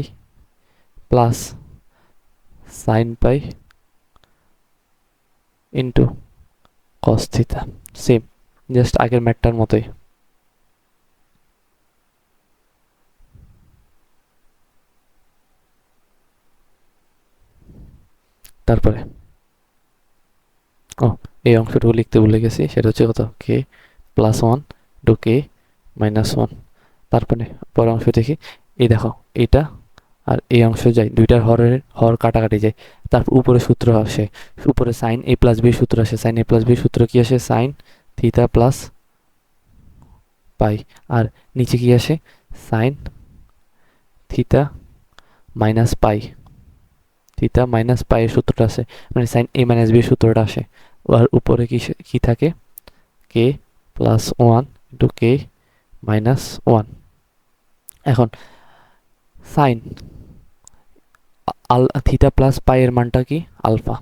Speaker 1: plus sign pi into cos theta, same just আগের ম্যাটটার মতোই। তারপরে এই অংশটুকু লিখতে ভুলে গেছি, সেটা হচ্ছে কত, কে প্লাস ওয়ান টু কে মাইনাস ওয়ান। তারপরে পরের অংশ দেখি, এই দেখো এটা আর এই অংশ যায়, দুইটার হর কাটাকাটি যায়। তারপর উপরে সূত্র আসে, উপরে সাইন এ প্লাস বি সূত্র আসে, সাইন এ প্লাস বি সূত্র কি আসে, সাইন থিটা প্লাস পাই। আর নিচে কি আসে, সাইন থিটা মাইনাস পাই, থিটা মাইনাস পাই এর সূত্রটা আসে, মানে সাইন এ মাইনাস বি সূত্রটা আসে। আর উপরে কি থাকে, কে plus one into k minus one. এখন সাইন থিটা প্লাস পাই এর মানটা কি, আলফা।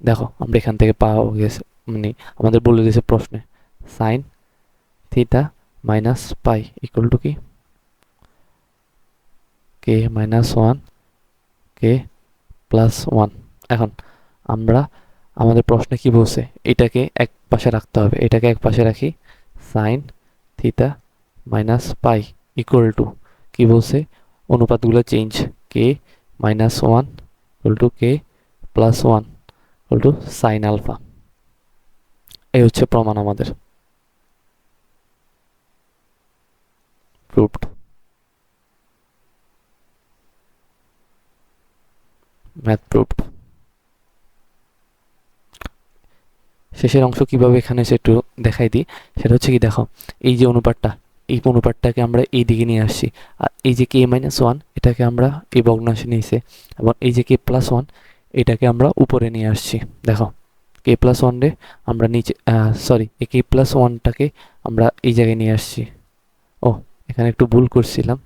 Speaker 1: দেখো আমরা এখান থেকে পাওয়া গেছে, মানে আমাদের বলে দিয়েছে প্রশ্নে, sign theta minus pi equal to কি, কে মাইনাস ওয়ান কে প্লাস ওয়ান। এখন আমরা আমাদের প্রশ্নে কি বলছে, এটাকে এক পাশে রাখতে হবে, এটাকে এক পাশে রাখি, sine theta minus pi equal to কি বলছে, অনুপাতগুলো change, K minus one equal to K plus one equal to sine alpha. এই হচ্ছে প্রমাণ আমাদের, প্রুভড, ম্যাথ প্রুভড। শেষের অংশ কিভাবে এখানে এসে একটু দেখাই দিই, সেটা হচ্ছে কি, দেখো এই যে অনুপাতটা, এই অনুপাতটাকে আমরা এই দিকে নিয়ে আসছি, আর এই যে কে মাইনাস ওয়ান এটাকে আমরা এই ভগ্নাংশে নিয়েছি, এবং এই যে কে প্লাস ওয়ান এটাকে আমরা উপরে নিয়ে আসছি। দেখো কে প্লাস ওয়ান রে আমরা নিচে, সরি, এই কে প্লাস ওয়ানটাকে আমরা এই জায়গায় নিয়ে আসছি। ও এখানে একটু ভুল করছিলাম,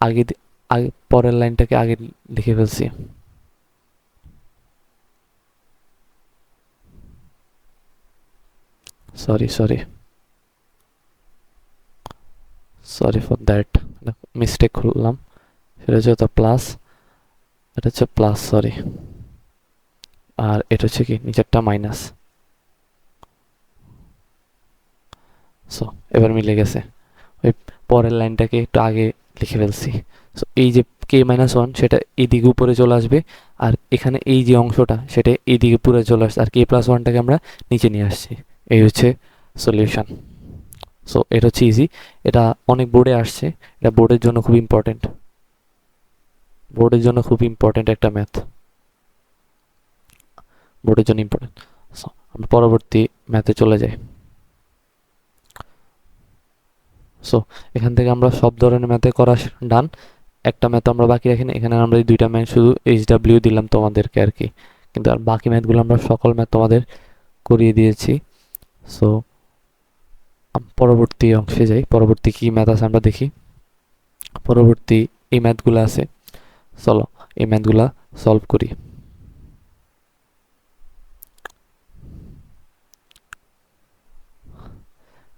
Speaker 1: আগে আগে পরের লাইনটাকে আগে লিখে ফেলছি, sorry sorry sorry for that, mistake করলাম। সেটা হচ্ছে তো প্লাস, এটা হচ্ছে প্লাস, সরি, আর এটা হচ্ছে কি নিচেরটা মাইনাস। সো এবার মিলে গেছে, ওই পরের লাইনটাকে একটু আগে লিখে ফেলছি। সো এই যে কে মাইনাস ওয়ান সেটা এইদিকে উপরে চলে আসবে, আর এখানে এই যে অংশটা সেটা এইদিকে পুরো চলে আসছে, আর কে প্লাস ওয়ানটাকে আমরা নিচে নিয়ে আসছি। এই হচ্ছে সলিউশন। সো এটা হচ্ছে ইজি, এটা অনেক বোর্ডে আসছে, এটা বোর্ডের জন্য খুব ইম্পর্টেন্ট, বোর্ডের জন্য খুব ইম্পর্টেন্ট একটা ম্যাথ, বোর্ডের জন্য ইম্পর্টেন্ট। সো আমরা পরবর্তী ম্যাথে চলে যাই। সো এখান থেকে আমরা সব ধরনের ম্যাথে করা ডান। একটা ম্যাথ আমরা বাকি রাখিনি, এখানে আমরা এই দুইটা ম্যাথ শুধু HW দিলাম তোমাদেরকে আর কি, কিন্তু আর বাকি ম্যাথগুলো আমরা সকল ম্যাথ তোমাদের করিয়ে দিয়েছি। সো পরবর্তী অংশে যাই, পরবর্তী কি ম্যাথ আছে আমরা দেখি। পরবর্তী এই ম্যাথগুলো আছে, চলো এই ম্যাথগুলা সলভ করি।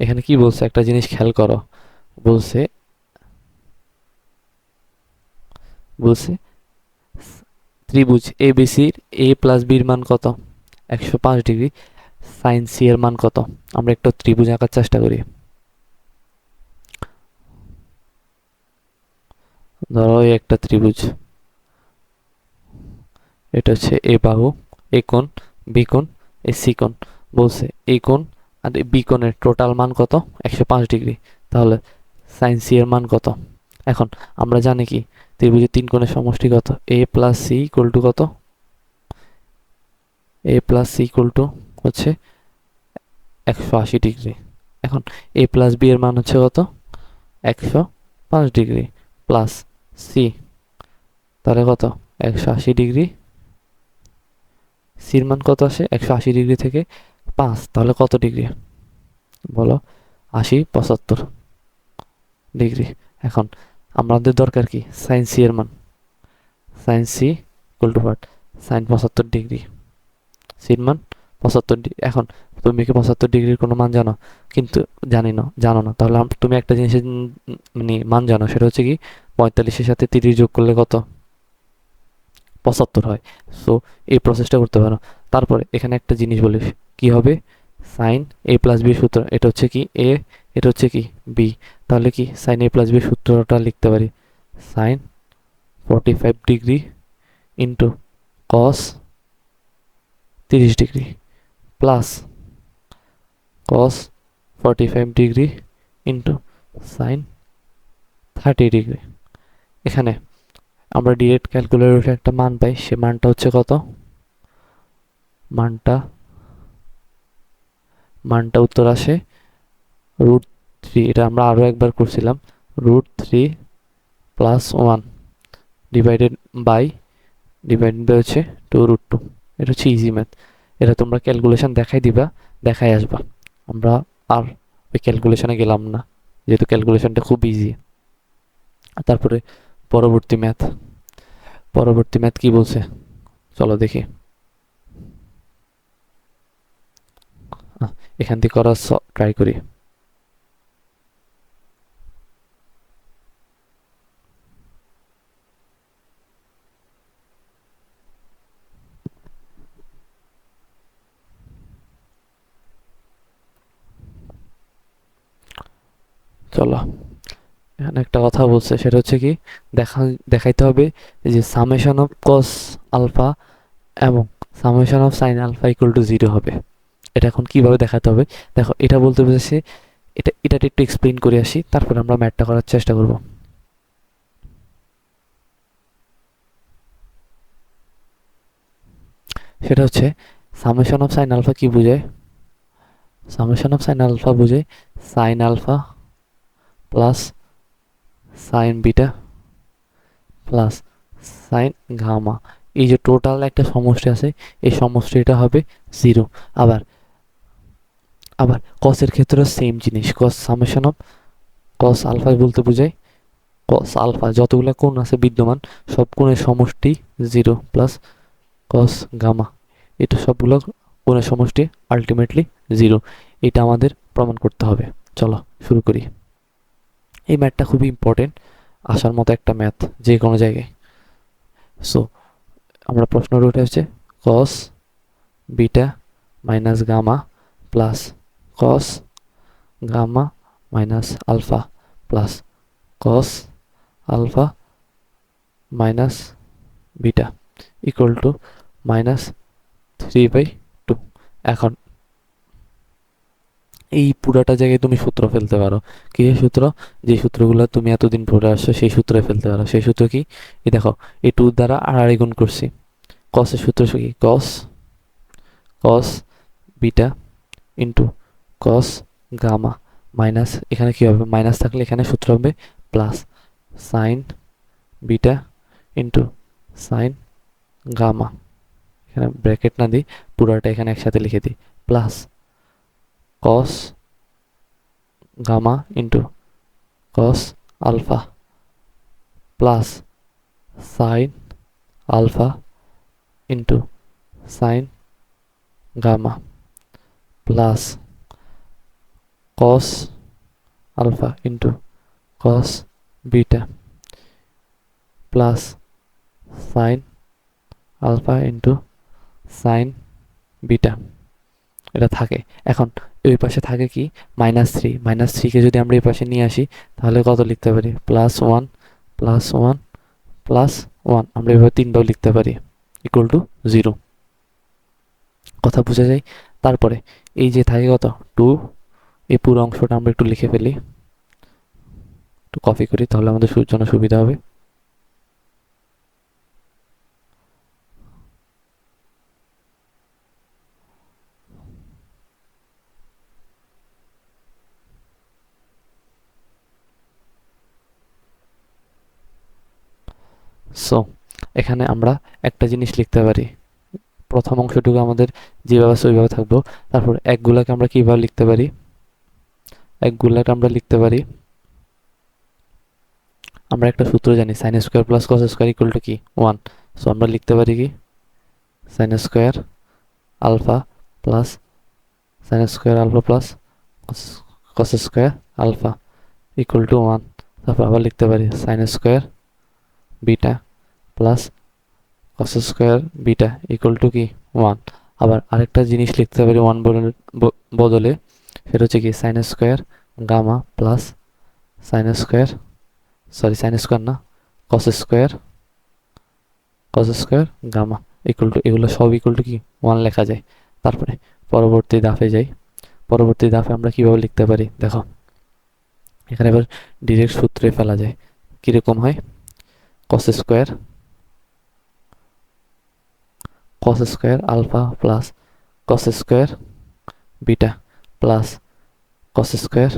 Speaker 1: এখানে কি বলছে একটা জিনিস খেয়াল করো, বলছে বলছে ত্রিভুজ এবিসির A+B-র মান কত, 105 ডিগ্রি, সাইন সি এর মান কত। আমরা একটা ত্রিভুজ আঁকার চেষ্টা করি। ধরো এই একটা ত্রিভুজ, এটা হচ্ছে এ বাহু, এ কোণ, বি কোণ, এ সি কোণ। বলছে এই কোণ আর বি কোণের টোটাল মান কত, 105 ডিগ্রি। তাহলে সাইন সি এর মান কত। এখন আমরা জানি কি ত্রিভুজের তিন কোণের সমষ্টি কত, A+C ইকুয়াল টু কত, A+C ইকুয়াল টু হচ্ছে 180 ডিগ্রি। এখন A+B এর মান হচ্ছে কত, 105 ডিগ্রি প্লাস সি, তাহলে কত 180 ডিগ্রি। সির মান কত আসে, 180 ডিগ্রি থেকে 5, তাহলে কত ডিগ্রি বলো, 80, 75 ডিগ্রি। এখন আমাদের দরকার কি সাইন সি এর মান, sine C equal to what, sine 75 degree, সির মান 75 ডিগ্রি। এখন তুমি কি 75 ডিগ্রির কোনো মান জানো, কিন্তু জানো না, তাহলে তুমি একটা জিনিসের মানে মান জানো, সেটা হচ্ছে কি 45-এর সাথে 30 যোগ করলে কত, 75 হয়। সো এই প্রসেসটা করতে পারো। তারপরে এখানে একটা জিনিস বলি, কি হবে সাইন A+B সূত্র, এটা হচ্ছে কি এ, এটা হচ্ছে কি বি, তাহলে কি সাইন A+B সূত্রটা লিখতে পারি, sine 45 degree into cos 30 degree plus cos 45 degree into sine 30 degree. এখানে আমরা ডিরেক্ট ক্যালকুলেটরে একটা মান পাই, সে মানটা হচ্ছে কত, মানটা উত্তর আসে √3। এটা আমরা আরও একবার করছিলাম, √3 + 1 ডিভাইডেড বাই হচ্ছে 2√2। এটা হচ্ছে ইজি ম্যাথ। এটা তোমরা ক্যালকুলেশন দেখাই আসবা, আমরা আর ওই ক্যালকুলেশনে গেলাম না, যেহেতু ক্যালকুলেশনটা খুব ইজি। তারপরে পরবর্তী ম্যাথ কি বলছে, চলো দেখি। এখান থেকে করার ট্রাই করি। চলো, এখানে একটা কথা বলছে, সেটা হচ্ছে কি দেখাইতে হবে যে সামেশন অফ কস আলফা এবং summation of sine alpha equal to 0 হবে। এটা এখন কিভাবে দেখাতে হবে, দেখো এটা বলতে বুঝেছি, এটা একটু এক্সপ্লেইন করে আসি, তারপর আমরা ম্যাথটা করার চেষ্টা করব। সেটা হচ্ছে সামেশন অফ সাইন আলফা কি বোঝায়, সামেশন অফ সাইন আলফা বোঝায় sine alpha plus sine beta plus sine gamma. এই যে টোটাল একটা সমষ্টি আছে, এই সমষ্টিটা হবে 0। আবার কসের ক্ষেত্রে সেম জিনিস, কস সামেশন অফ কস আলফা বলতে বোঝায় কস আলফা যতগুলো কোণ আছে বিদ্যমান, সব কোণের সমষ্টি 0 প্লাস কস গামা, এটা সবগুলো কোণের সমষ্টি আলটিমেটলি 0। এটা আমাদের প্রমাণ করতে হবে। চলো শুরু করি। এই ম্যাথটা খুবই ইম্পর্টেন্ট, আসার মতো একটা ম্যাথ যে কোনো জায়গায়। সো আমরা প্রশ্নটা উঠে আসছে cos beta minus gamma plus cos gamma minus alpha plus cos alpha minus beta equal to -3/2। এখন এই পুরাটা জায়গায় তুমি সূত্র ফেলতে পারো, কি সূত্র, যে সূত্রগুলো তুমি এতদিন পড়ে আসছো সেই সূত্রে ফেলতে পারো। সেই সূত্র কি, এই দেখো এই 2 দ্বারা আড়াই গুণ করছি, কসের সূত্র কি cos beta into cos gamma minus, এখানে কি হবে মাইনাস থাকলে এখানে সূত্র হবে plus sine beta into sine gamma, এখানে ব্র্যাকেট না দিই, পুরোটা এখানে একসাথে লিখে দিই, plus cos gamma into cos alpha plus sine alpha into sine gamma plus cos alpha into cos beta plus sine alpha into sine beta, এটা থাকে। এখন ওই পাশে থাকে কি -3, -3কে যদি আমরা এই পাশে নিয়ে আসি তাহলে কত লিখতে পারি, +1 +1 +1, আমরা এভাবে 3টাও লিখতে পারি, ইকুয়াল টু 0। কথা বোঝা যায়? তারপরে এই যে থাকে কত 2, এই পুরো অংশটা আমরা একটু লিখে ফেলি, একটু কপি করি, তাহলে আমাদের জন্য সুবিধা হবে। সো এখানে আমরা একটা জিনিস লিখতে পারি, প্রথম অংশটুকু আমাদের যেভাবে আছে ওইভাবে থাকবো। তারপর একগুলাকে আমরা কিভাবে লিখতে পারি, একগুলাকে আমরা লিখতে পারি, আমরা একটা সূত্র জানি, sine square plus cos square equal to কি 1। সো আমরা লিখতে পারি কি sine square alpha plus sine square alpha plus cos square alpha equal to 1। তারপর আবার লিখতে পারি sine square beta plus cos square beta equal to কি 1। আবার আরেকটা জিনিস লিখতে পারি 1 বদলে, সেটা হচ্ছে কি sine square gamma plus sine square, sorry sine square না, cos square gamma equal to, এগুলো সব ইকুয়াল টু কি 1 লেখা যায়। তারপরে পরবর্তী ধাপে যাই, পরবর্তী ধাপে আমরা কিভাবে লিখতে পারি দেখো, এখানে এবার ডিরেক্ট সূত্রে ফেলা যায়, কিরকম হয় cos square alpha plus cos square beta plus cos square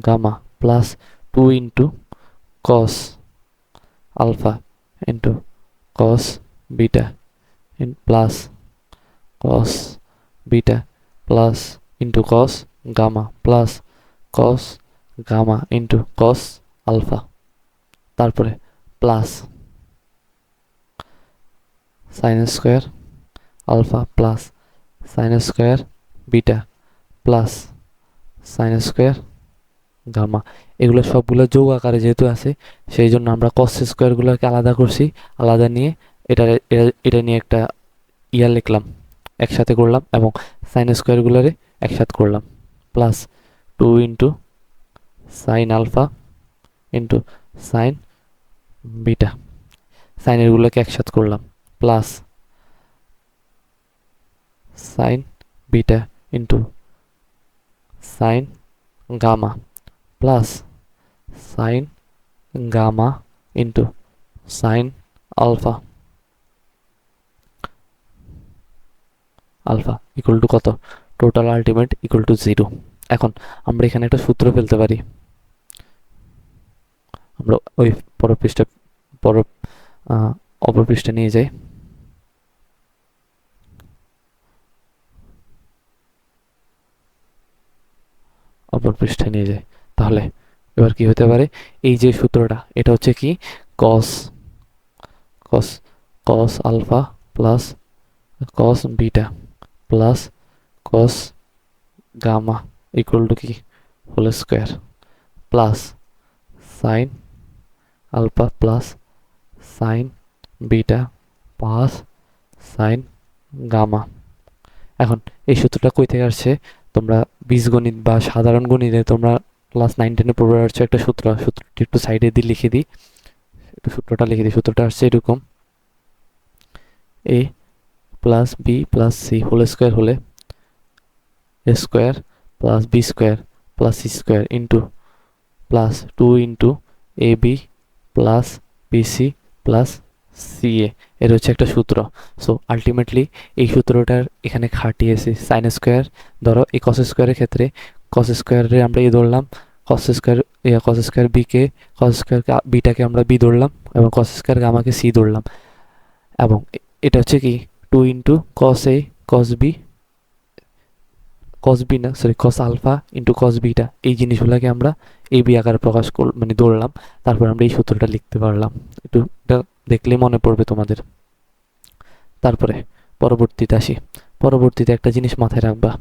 Speaker 1: gamma plus 2 into cos alpha into cos beta plus cos beta plus into cos gamma plus cos gamma into cos alpha, তারপরে plus sine square alpha plus sine square beta plus sine square gamma, এগুলো সবগুলো যোগ আকারে যেহেতু আছে সেই জন্য আমরা কস স্কোয়ারগুলোকে আলাদা করছি, আলাদা নিয়ে এটা নিয়ে একটা লিখলাম, একসাথে করলাম, এবং সাইন স্কোয়ারগুলোরে একসাথে করলাম, plus 2 into sine alpha into sine beta, সাইনেরগুলোকে একসাথে করলাম, plus sine beta into sine gamma plus sine gamma into sine alpha equal to কত, টোটাল আলটিমেট ইকুয়াল টু 0। এখন আমরা এখানে একটা সূত্র ফেলতে পারি, আমরা ওই অপর পৃষ্ঠা নিয়ে যাই, অপর পৃষ্ঠায় নিয়ে যাই, তাহলে এবার কি হতে পারে, এই যে সূত্রটা এটা হচ্ছে কি cos cos cos alpha plus cos beta plus cos gamma equal to কি whole square plus sine alpha plus sine beta plus sine gamma. এখন এই সূত্রটা কই থেকে আসছে, তোমরা বীজগণিত বা সাধারণ গণিতে তোমরা ক্লাস 9-10-এ পড়ে আসছো একটা সূত্রটি একটু সাইডে দিয়ে লিখে দিই, একটু সূত্রটা লিখে দিই। সূত্রটা আসছে এরকম, a plus B plus C whole square হলে A square plus B square plus C square into plus 2 into A B plus BC plus CA, এর হচ্ছে একটা সূত্র। সো আলটিমেটলি এই সূত্রটার এখানে খাটিয়েছি সাইন স্কোয়ার, ধরো এই কস স্কোয়ারের ক্ষেত্রে কস স্কোয়ারে আমরা ধরলাম কস স্কোয়ার বিকে কস স্কোয়ার বিটাকে আমরা বি ধরলাম এবং কস স্কোয়ার গামাকে সি ধরলাম, এবং এটা হচ্ছে কি 2 cos A cos B, cos alpha into cos beta, এই জিনিসগুলোকে আমরা এ বি আকারে প্রকাশ মানে ধরলাম, তারপর আমরা এই সূত্রটা লিখতে পারলাম। একটু এটা দেখলেই মনে পড়বে তোমাদের। তারপরে পরবর্তীতে আসি। পরবর্তীতে একটা জিনিস মাথায় রাখবা,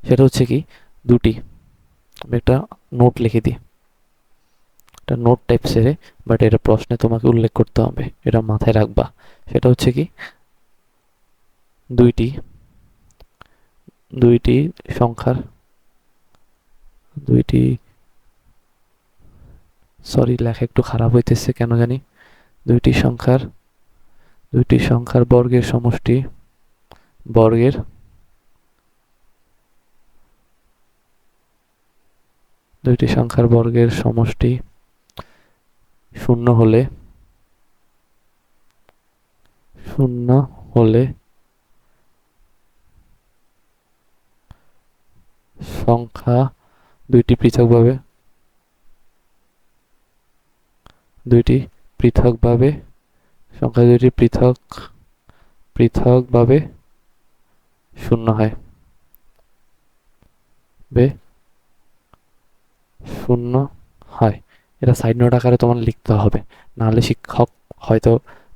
Speaker 1: সেটা হচ্ছে কি দুটি, আমি একটা নোট লিখে দিই, একটা নোট টাইপসের, বাট এটা প্রশ্নে তোমাকে উল্লেখ করতে হবে, এটা মাথায় রাখবা। সেটা হচ্ছে কি দুইটি দুইটি সংখ্যার দুইটি সরি লেখা একটু খারাপ হইতেছে কেন জানি। দুইটি সংখ্যার বর্গের সমষ্টি বর্গের দুইটি সংখ্যার বর্গের সমষ্টি শূন্য হলে সংখ্যা দুইটি পৃথকভাবে সংখ্যা দুইটি পৃথকভাবে শূন্য হয়, শূন্য হয়। এটা সাইড নোট আকারে তোমার লিখতে হবে, নাহলে শিক্ষক হয়তো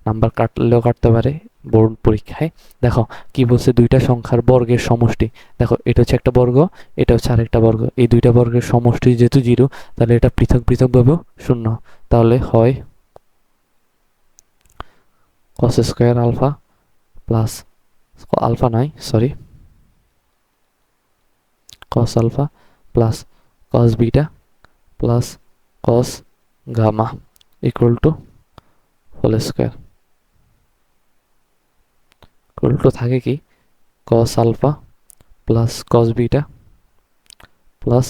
Speaker 1: নাম্বার কাটলেও কাটতে পারে বোর্ড পরীক্ষায়। দেখো কি বলছে, দুইটা সংখ্যার বর্গের সমষ্টি। দেখো এটা হচ্ছে একটা বর্গ, এটা হচ্ছে আরেকটা বর্গ, এই দুইটা বর্গের সমষ্টি যেহেতু 0, তাহলে এটা পৃথকভাবেও শূন্য। তাহলে হয় cos square alpha plus alpha নয় sorry cos alpha plus cos beta plus cos gamma equal to whole square, equal to থাকে কি cos alpha plus cos beta plus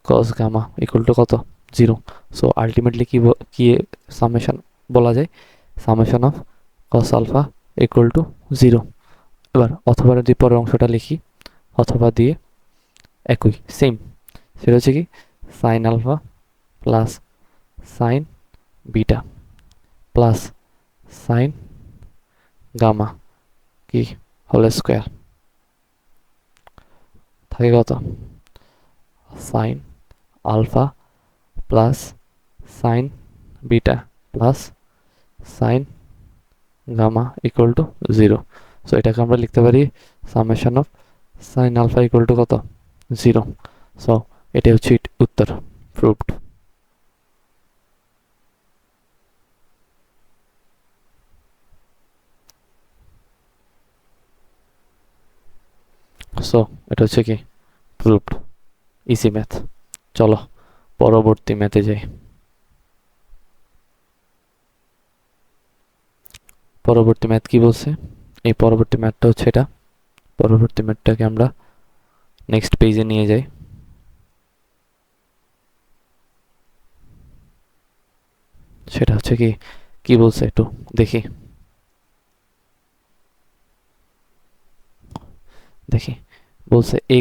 Speaker 1: cos gamma equal to কত 0। সো আলটিমেটলি কি summation বলা যায়, summation of cos alpha equal to 0। এবার অথবা যদি পরের অংশটা লিখি, অথবা দিয়ে একই সেম, সেটা হচ্ছে কি sine alpha plus sine beta plus sine gamma কি হোল স্কোয়ার থাকে কত sine alpha plus sine beta plus sine gamma equal to 0। So এটাকে আমরা লিখতে পারি summation of sine alpha equal to কত 0। সো এটাই হচ্ছে উত্তর, প্রুভড। সো এটা হচ্ছে কি প্রুভড, ইজি ম্যাথ। চলো পরবর্তী ম্যাথে যাই। পরবর্তী ম্যাথ কি বলছে, এই পরবর্তী ম্যাথটা হচ্ছে এটা। পরবর্তী ম্যাথটাকে আমরা নেক্সট পেজে নিয়ে যাই। সেটা হচ্ছে কি বলছে একটু দেখি বলছে a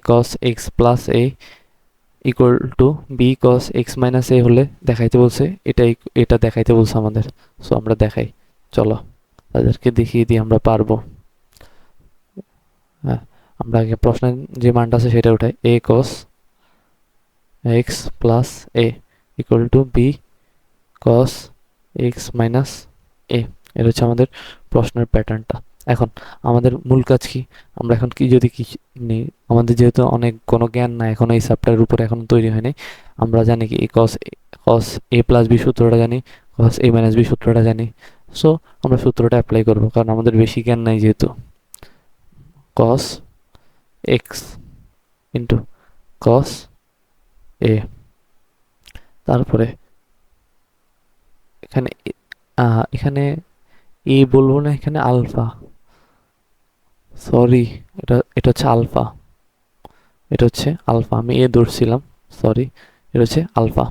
Speaker 1: cos x plus a equal to b cos x minus a হলে দেখাইতে বলছে, এটা দেখাইতে বলছে আমাদের। সো আমরা দেখাই, চলো তাদেরকে দেখিয়ে দিই আমরা পারবো। হ্যাঁ, আমরা আগে প্রশ্নের যে মানটা আছে সেটা উঠাই, a cos x plus a equal to b cos x minus a। এটা হচ্ছে আমাদের প্রশ্নের প্যাটার্নটা। এখন আমাদের মূল কাজ কি, আমরা এখন যদি নেই, আমাদের যেহেতু কোনো জ্ঞান নাই এখন এই সাবটার উপরে এখন তৈরি হয়নি, আমরা জানি কি cos a প্লাস b সূত্রটা জানি, cos a মাইনাস b সূত্রটা জানি। সো আমরা সূত্রটা অ্যাপ্লাই করবো, কারণ আমাদের বেশি জ্ঞান নাই যেহেতু। cos x into cos a, তারপরে এখানে এ বলবো না, এখানে আলফা, সরি এটা হচ্ছে আলফা, আমি এ ধরছিলাম, সরি এটা হচ্ছে আলফা,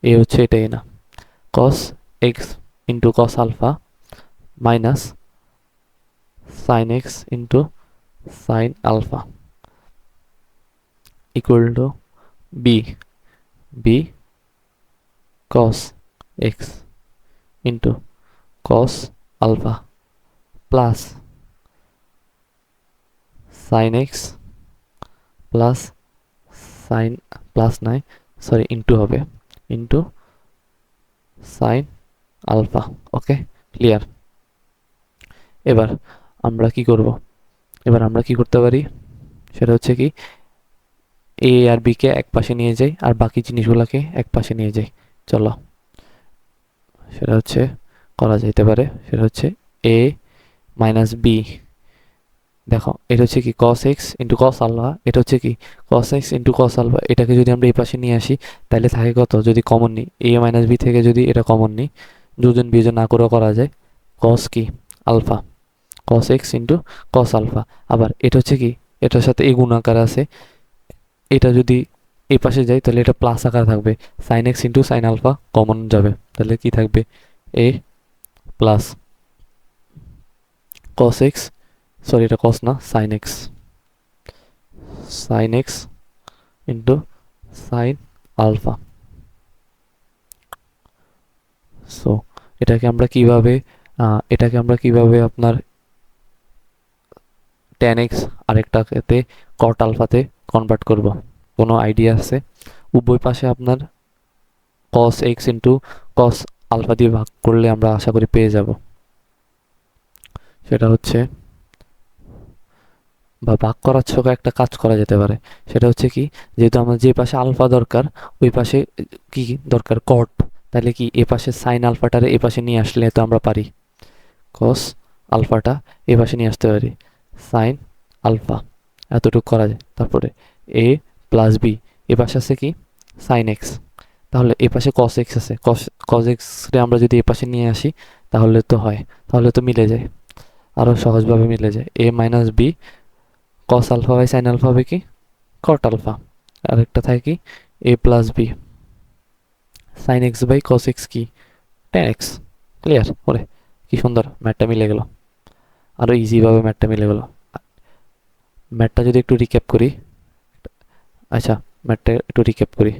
Speaker 1: এ হচ্ছে এটাই না। cos x into cos alpha minus sine x into sine alpha equal to b b cos x into cos alpha plus sine x plus sine plus no sorry into হবে into sine alpha. Okay, clear. এবার আমরা কি করব, এবার আমরা কি করতে পারি সেটা হচ্ছে কি এ আর বি কে এক পাশে নিয়ে যাই আর বাকি জিনিসগুলোকে এক পাশে নিয়ে যাই। চলো সেটা হচ্ছে করা যেতে পারে, সেটা হচ্ছে এ মাইনাস বি। দেখো এটা হচ্ছে কি cos x into cos alpha, এটা হচ্ছে কি cos x into cos alpha. এটাকে যদি আমরা এই পাশে নিয়ে আসি তাহলে থাকে কত, যদি কমন নিই a মাইনাস বি থেকে যদি এটা কমন নিই, যোজন বিয়োজন না করেও করা যায়, cos কি alpha cos x into cos alpha. আবার এটা হচ্ছে কি এটার সাথে a গুণ আকার আছে, এটা যদি এই পাশে যাই তাহলে এটা প্লাস আকার থাকবে, sin x into sin alpha common যাবে, তাহলে কি থাকবে a plus cos x, sorry এটা cos না sin x, sin x into sin alpha. So এটাকে আমরা কিভাবে আপনার tan x আরেকটাতে cot আলফাতে কনভার্ট করব, কোনো আইডিয়া আছে? উভয় পাশে আপনার cos x into cos alpha দিয়ে ভাগ করলে আমরা আশা করি পেয়ে যাব। সেটা হচ্ছে বা ভাগ করার ছকে একটা কাজ করা যেতে পারে, সেটা হচ্ছে কি যেহেতু আমার যে পাশে আলফা দরকার ওই পাশে কি দরকার কট, তাহলে কি এ পাশে সাইন আলফাটারে এ পাশে নিয়ে আসলে তো আমরা পারি কস আলফাটা এ পাশে নিয়ে আসতে পারি সাইন আলফা, এতটুকু করা যায়। তারপরে এ প্লাস বি, এ পাশে আছে কি সাইন এক্স, তাহলে এ পাশে কস এক্স আছে, কস এক্স রে আমরা যদি এ পাশে নিয়ে আসি তাহলে তো হয়, তাহলে তো মিলে যায়, আরও সহজভাবে মিলে যায়। A minus B cos alpha by sine alpha হবে কি cot আলফা, আরেকটা থাকে কি a plus B sine x by cos X কি tan এক্স। ক্লিয়ার? ওরে কি সুন্দর ম্যাথটা মিলে গেল, আরো ইজিভাবে ম্যাথটা মিলে গেল। ম্যাথটা যদি একটু রিক্যাপ করি, আচ্ছা ম্যাথটা একটু রিক্যাপ করি,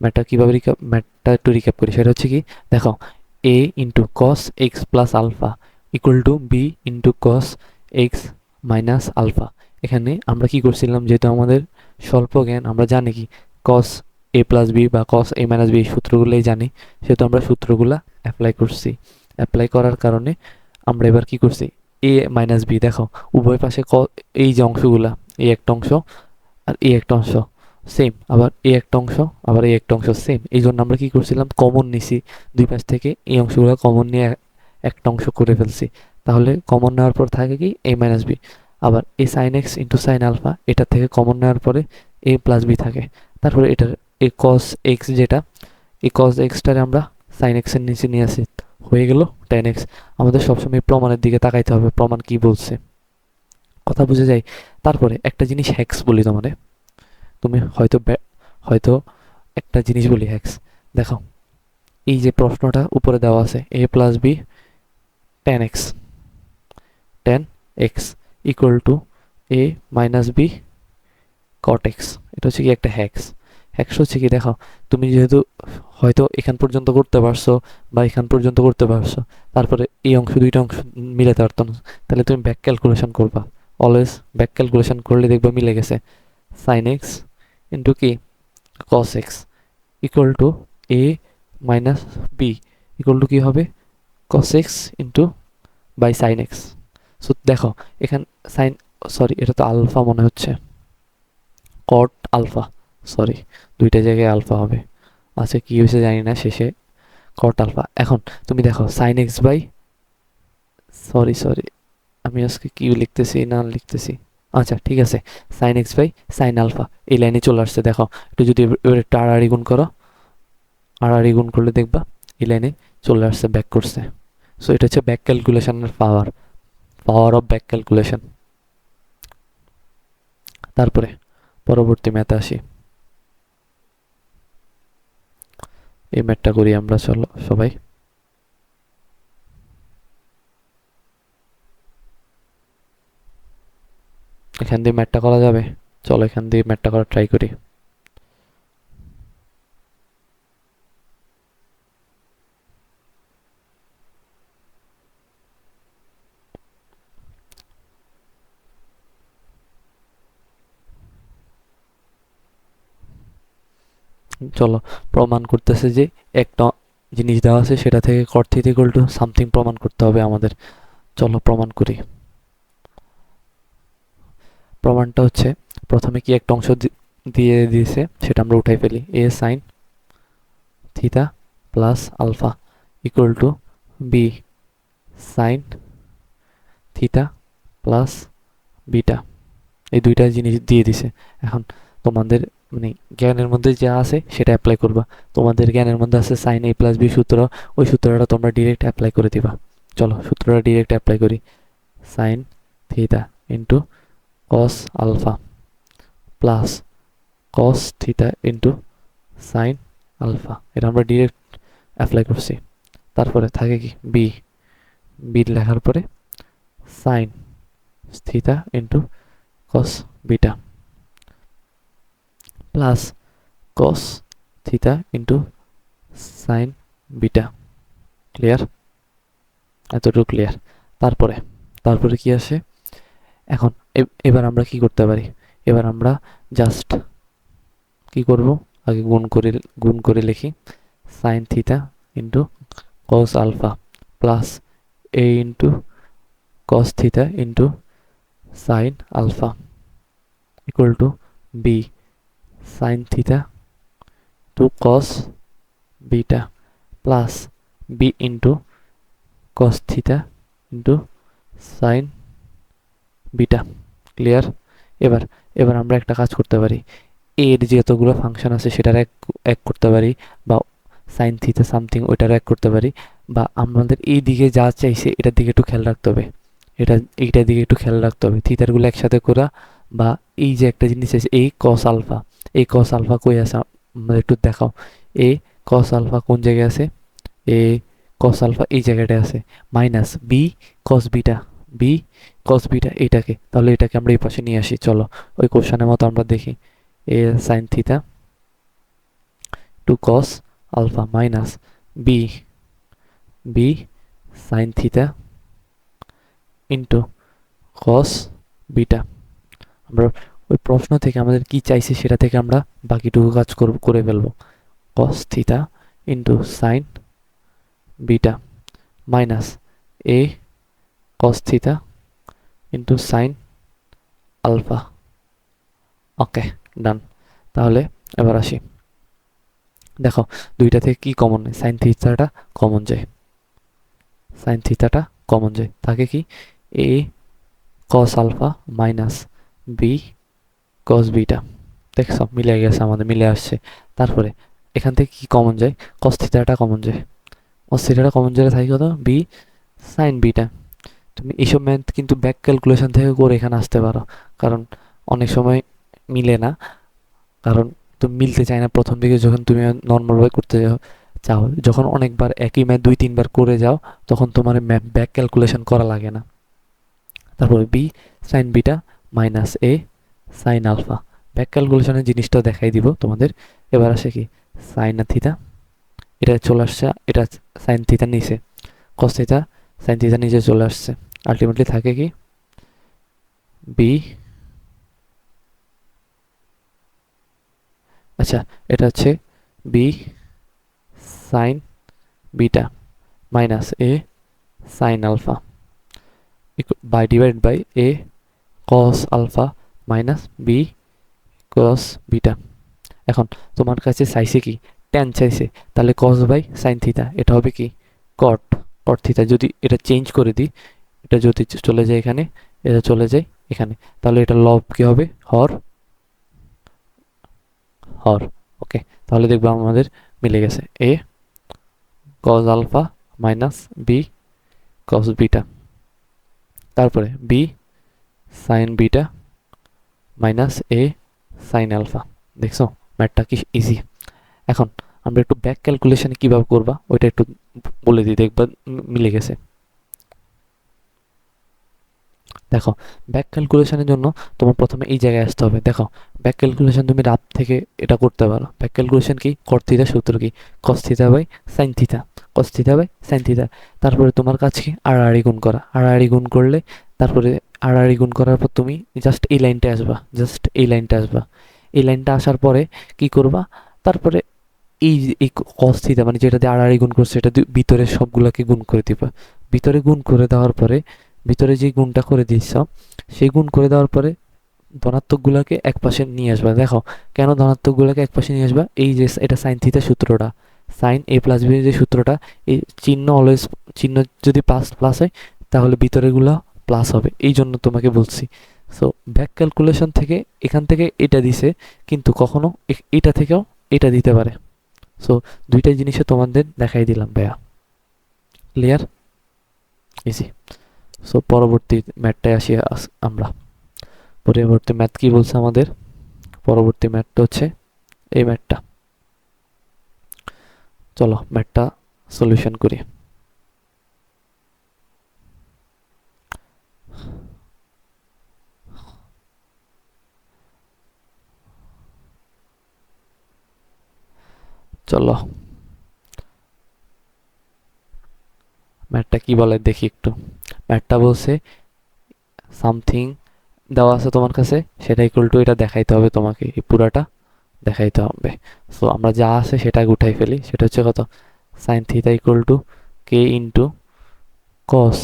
Speaker 1: ম্যাথটা একটু রিক্যাপ করি, সেটা হচ্ছে কি দেখো a into cos x plus alpha equal to b into cos x minus alpha. এখানে আমরা কি করছিলাম, যেহেতু আমাদের স্বল্প জ্ঞান আমরা জানি কি cos a প্লাস বি বা cos a মাইনাস বি সূত্রগুলোই জানি, সেহেতু আমরা সূত্রগুলা অ্যাপ্লাই করছি। অ্যাপ্লাই করার কারণে আমরা এবার কি করছি a মাইনাস বি, দেখো উভয় পাশে এই যে অংশগুলা এই একটা অংশ আর এই একটা অংশ সেম, আবার এই একটা অংশ আবার এই একটা অংশ সেম, এই জন্য আমরা কি করছিলাম কমন নিছি দুই পাশ থেকে, এই অংশগুলো কমন নিয়ে একটা অংশ করে ফেলছি। তাহলে কমন নেওয়ার পর থাকে কি a মাইনাস বি, আবার A sine x into sine alpha এটা থেকে কমন নেওয়ার পরে এ প্লাস বি থাকে। তারপরে এটার এ কস এক্স, যেটা এই কস এক্সটারে আমরা সাইন এক্সের নিচে নিয়ে আসি, হয়ে গেল টেন এক্স। আমাদের সবসময় প্রমাণের দিকে তাকাইতে হবে, প্রমাণ কি বলছে, কথা বুঝে যায়। তারপরে একটা জিনিস হ্যাক্স বলি তোমাদের, তুমি হয়তো একটা জিনিস বলি হ্যাক্স, দেখো এই যে প্রশ্নটা উপরে দেওয়া আছে A plus B tan X, tan X equal to A minus B cot X, এটা হচ্ছে কি একটা হ্যাক্স। হ্যাক্স হচ্ছে কি দেখো তুমি যেহেতু হয়তো এখান পর্যন্ত করতে পারছো বা এখান পর্যন্ত করতে পারছো, তারপরে এই অংশ দুইটা অংশ মিলাতে পারতো না, তাহলে তুমি ব্যাক ক্যালকুলেশন করবা, অলওয়েজ ব্যাক ক্যালকুলেশন করলে দেখবা মিলে গেছে। সাইন এক্স ইন্টু কি cos X equal to A minus B equal to কি হবে cos x into by sine X. So দেখো এখানে সাইন, সরি এটা তো আলফা মনে হচ্ছে, কট আলফা, সরি দুইটা জায়গায় আলফা হবে, আচ্ছা কি হয়েছে জানি না, শেষে কট আলফা। এখন তুমি দেখো সাইন এক্স বাই, সরি আমি আজকে কি লিখতেছি না লিখতেছি, আচ্ছা ঠিক আছে sine x by sine alpha এই লাইনে চলে আসছে। দেখো একটু যদি এবার একটু আড়াআড়ি গুণ করো, আড়াআড়ি গুণ করলে দেখবা এই লাইনে চলে আসছে, ব্যাক করছে। সো এটা হচ্ছে ব্যাক ক্যালকুলেশনের power, power of back calculation. তারপরে পরবর্তী ম্যাথে আসি, এই ম্যাথটা করি আমরা, চলো সবাই। এখান দিয়ে ম্যাথটা করা যাবে? চলো এখান দিয়ে ম্যাথটা করা ট্রাই করি। চলো, প্রমাণ করতেছে যে একটা জিনিস দেওয়া আছে সেটা থেকে cot theta equal to something প্রমাণ করতে হবে আমাদের। চলো প্রমাণ করি। প্রমাণটা হচ্ছে প্রথমে কি একটা অংশ দিয়ে দিয়েছে সেটা আমরা উঠাই ফেলি। a sin theta plus alpha equal to b sin theta plus beta, এই দুইটা জিনিস দিয়ে দিছে। এখন তোমাদের মানে জ্ঞানের মধ্যে যা আছে সেটা অ্যাপ্লাই করবা। তোমাদের জ্ঞানের মধ্যে আছে সাইন a প্লাস বি সূত্র, ওই সূত্রটা তোমরা ডিরেক্ট অ্যাপ্লাই করে দিবা। চলো সূত্রটা ডিরেক্ট অ্যাপ্লাই করি। Sine theta into cos alpha plus cos theta into sine alpha, এটা আমরা ডিরেক্ট অ্যাপ্লাই করছি। তারপরে থাকে কি বি, বি লেখার পরে sign theta into cos beta plus cos theta into sine beta. Clear? এতটুকু ক্লিয়ার। তারপরে তারপরে কি আসে এখন? এবার আমরা কি করতে পারি? এবার আমরা জাস্ট কি করব, আগে গুণ করে লিখি sine theta into cos alpha plus a into cos theta into sine alpha equal to b sine theta to cos beta plus B into cos theta into sine beta. Clear? এবার এবার আমরা একটা কাজ করতে পারি, এর যে যতগুলো ফাংশন আছে সেটার এক করতে পারি, বা সাইন থিটা সামথিং ওইটার এক করতে পারি, বা আমাদের এই দিকে যা চাইছে এটার দিকে একটু খেয়াল রাখতে হবে। এইটার দিকে একটু খেয়াল রাখতে হবে, থিটারগুলো একসাথে করা, বা এই যে একটা জিনিস আছে এই কস আলফা, এই কস আলফা কই আছে আমাদের একটু দেখাও। এ কস আলফা কোন জায়গায় আছে? এ কস আলফা এই জায়গাটায় আছে, minus B cos beta, b cos beta এটাকে, তাহলে এটাকে আমরা এই পাশে নিয়ে আসি। চলো ওই কোশ্চেনের মতো আমরা দেখি। A sine theta to cos alpha minus B B sine theta into cos beta. আমরা ওই প্রশ্ন থেকে আমাদের কি চাইছে সেটা থেকে আমরা বাকিটুকু কাজ করে ফেলবো। Cos theta into sine beta minus A cos theta into sine alpha. Okay, done. তাহলে এবার আসি, দেখো দুইটা থেকে কি কমন নেই? সাইন থিটাটা কমন যায়, সাইন থিটাটা কমন যায়, থাকে কি A cos alpha minus B cos beta. দেখছো মিলে গেছে, আমাদের মিলে আসছে। তারপরে এখান থেকে কি কমন যায়? কস থিটাটা কমন যায়, কস থিটাটা কমন যায়, থাকে কত? B sine beta. তুমি এইসব ম্যাথ কিন্তু ব্যাক ক্যালকুলেশন থেকে করে এখানে আসতে পারো, কারণ অনেক সময় মিলে না, কারণ তুমি মিলতে চায় না প্রথম দিকে যখন তুমি নর্মালভাবে করতে চাও। যখন অনেকবার একই ম্যাথ 2-3 বার করে যাও তখন তোমার ব্যাক ক্যালকুলেশন করা লাগে না। তারপরে বি সাইন বিটা মাইনাস এ সাইন আলফা, ব্যাক ক্যালকুলেশনের জিনিসটা দেখাই দিব তোমাদের। এবার আসে কি সাইন থিটা, এটা চলে আসছে, এটা সাইন থিটা নিচে, কস থিটা সাইন থিটা নিচে চলে আসছে, আলটিমেটলি থাকে কি বি, আচ্ছা এটা হচ্ছে b sine beta minus A sine alpha by divide by a cos alpha minus B cos beta. এখন তোমার কাছে চাইছে কি ট্যান চাইছে, তাহলে কস বাই সাইন থিটা, এটা হবে কি কট, কট থিটা। যদি এটা চেঞ্জ করে দিই, এটা যদি চলে যায় এখানে, এটা চলে যায় এখানে, তাহলে এটা লব কি হবে? হর, হর। ওকে, তাহলে দেখবো আমাদের মিলে গেছে A cos alpha minus B cos beta, তারপরে বি সাইন বিটা মাইনাস এ সাইন আলফা। দেখছো ম্যাথটা কি ইজি? এখন আমরা একটু ব্যাক ক্যালকুলেশনে কিভাবে করবা ওইটা একটু বলে দিই, দেখবা মিলে গেছে। দেখো, ব্যাক ক্যালকুলেশনের জন্য তোমার প্রথমে এই জায়গায় আসতে হবে। দেখো, ব্যাক ক্যালকুলেশন তুমি রাত থেকে এটা করতে পারো। ব্যাক ক্যালকুলেশন কি? কট থিটা সূত্র কি? Cos theta by sine theta, cos theta by sine theta. তারপরে তোমার কাজ কি? আড়াআড়ি গুণ করা। আড়াআড়ি গুণ করলে তারপরে আড়াআড়ি গুণ করার পর তুমি জাস্ট এই লাইনটা আসবা, জাস্ট এই লাইনটা আসবা। এই লাইনটা আসার পরে কি করবা? তারপরে এই কস থিটা মানে যেটা দিয়ে আড়াআড়ি গুণ করছে, এটা ভিতরে সবগুলোকে গুণ করে দিবা। ভিতরে গুণ করে দেওয়ার পরে, ভিতরে যে গুণটা করে দিচ্ছ সেই গুণ করে দেওয়ার পরে ধনাত্মকগুলোকে এক পাশে নিয়ে আসবা। দেখো, কেন ধনাত্মকগুলোকে এক পাশে নিয়ে আসবা? এই যে এটা সাইন থিটা সূত্রটা, সাইন এ প্লাস বি যে সূত্রটা, এই চিহ্ন অলওয়েজ, চিহ্ন যদি প্লাস প্লাস হয় তাহলে ভিতরেগুলো প্লাস হবে, এই জন্য তোমাকে বলছি। সো ব্যাক ক্যালকুলেশন থেকে এখান থেকে এটা দিছে, কিন্তু কখনো এটা থেকেও এটা দিতে পারে। সো দুইটা জিনিসে তোমাদের দেখাই দিলাম ভাইয়া। ক্লিয়ার? ইজি। সো পরবর্তী ম্যাথটায় আসি আমরা। পরবর্তী ম্যাথ কি বলছে আমাদের? পরবর্তী ম্যাথটা হচ্ছে এই ম্যাথটা। চলো ম্যাথটা সলিউশন করি। চলো ম্যাথটা কি বলে দেখি একটু। ম্যাথটা বলছে সামথিং দেওয়া আছে তোমার কাছে, সেটা ইকুয়াল টু এটা দেখাইতে হবে তোমাকে, এই পুরাটা দেখাইতে হবে। সো আমরা যা আছে সেটা উঠাই ফেলি। সেটা হচ্ছে কত? Sine theta equal to K into cos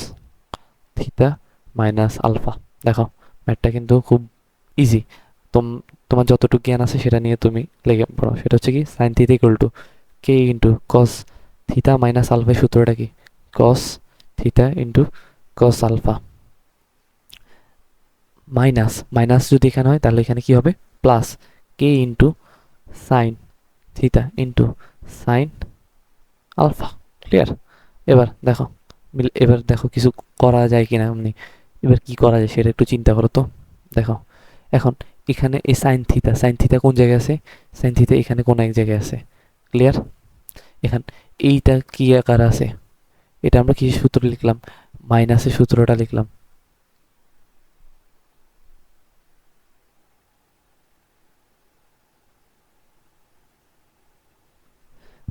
Speaker 1: theta minus alpha. দেখো, ম্যাথটা কিন্তু খুব ইজি। তোমার যতটুকু জ্ঞান আছে সেটা নিয়ে তুমি লেগে পড়ো। সেটা হচ্ছে কি? Sine theta equal to K into cos theta minus alpha. সূত্রটা কি? Cos theta into cos alpha minus, minus যদি এখানে হয় তাহলে এখানে কি হবে? Plus K into sine theta into sine alpha. Clear? এবার দেখো, এবার দেখো কিছু করা যায় কিনা এমনি। এবার কি করা যায় সেটা একটু চিন্তা করো তো। দেখো, এখন এখানে এই সাইন থিটা, সাইন থিটা কোন জায়গায় আছে? সাইন থিটা এখানে কোন এক জায়গায় আছে। ক্লিয়ার? এখান এইটা কি আকার আছে? এটা আমরা কি সূত্র লিখলাম? মাইনাসের সূত্রটা লিখলাম।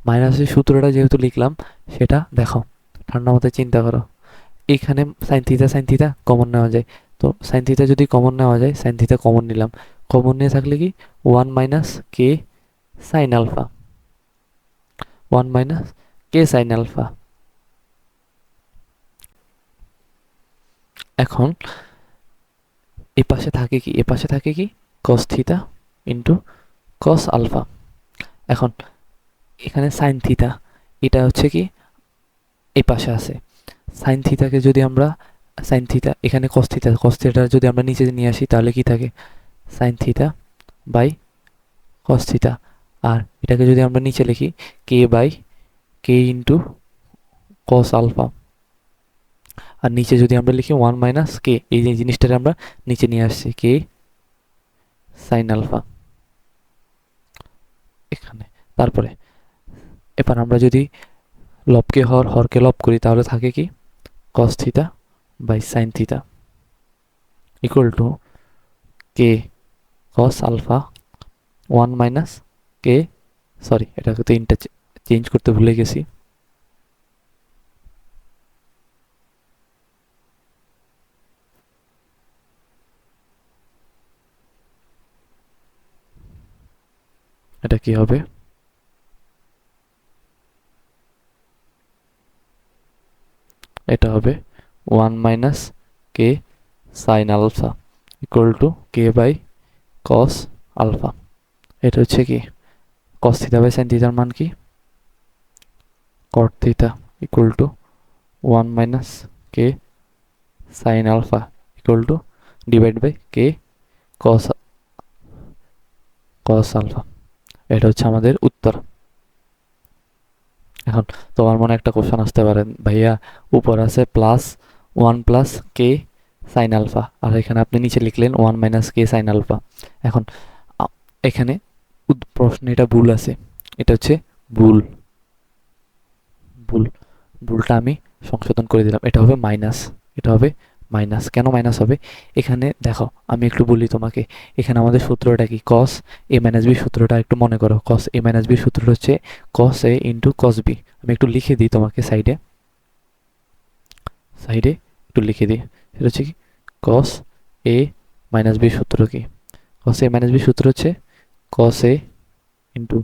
Speaker 1: মাইনাসের সূত্রটা যেহেতু লিখলাম, সেটা দেখো ঠান্ডা মাথায় চিন্তা করো। এখানে সাইন থিটা কমন নেওয়া যায়। তো সাইন থিটা যদি কমন নেওয়া যায়, সাইন থিটা কমন নিলাম। কমন নিয়ে থাকলে কি? One minus k sine alpha, one minus k sine alpha. এখন এ পাশে থাকে কি? এ পাশে থাকে কি? Cos theta into cos alpha. এখন এখানে সাইন থিটা, এটা হচ্ছে কি? এই পাশে আছে। সাইন থিটাকে যদি আমরা, সাইন থিটা এখানে কস থিটা, কস থিটা যদি আমরা নিচে নিয়ে আসি তাহলে কি থাকে? Sine theta by cos theta. আর এটাকে যদি আমরা নিচে লিখি, K by K into cos alpha. আর নিচে যদি আমরা লিখি ওয়ান মাইনাস কে, এই যে জিনিসটাকে আমরা নিচে নিয়ে আসছি, কে সাইন আলফা এখানে। তারপরে এবার আমরা যদি লবকে হর, হরকে লব করি তাহলে থাকে কি? Cos theta by sine theta equal to k cos alpha one minus k, sorry এটাকে তো চেঞ্জ করতে ভুলে গেছি। এটা কি হবে? এটা হবে one minus k sine alpha equal to k by cos alpha. এটা হচ্ছে কি? কস থিটা বাই সাইন থিটার মান কি? Cot theta equal to one minus k sine alpha equal to divide by k cos cos alpha. এটা হচ্ছে আমাদের উত্তর। এখন তোমার মনে একটা কোশ্চেন আসতে পারে, ভাইয়া উপর আছে প্লাস ওয়ান প্লাস কে সাইন আলফা, আর এখানে আপনি নিচে লিখলেন one minus k sine alpha. এখন এখানে প্রশ্নে এটা ভুল আছে, এটা হচ্ছে ভুল, ভুল, ভুলটা আমি সংশোধন করে দিলাম। এটা হবে মাইনাস, এটা হবে মাইনাস। কেন মাইনাস হবে? এখানে দেখো আমি একটু বলি তোমাকে, এখানে আমাদের সূত্রটা কি, কস এ মাইনাস বি সূত্রটা একটু মনে করো। কস এ মাইনাস বি সূত্রটা হচ্ছে কস এ ইন্টু কস বি। আমি একটু লিখে দিই তোমাকে সাইডে, সাইডে একটু লিখে দিই। সেটা হচ্ছে কি, কস এ মাইনাস বি সূত্র কি, কস এ মাইনাস বি সূত্র হচ্ছে কস এ ইন্টু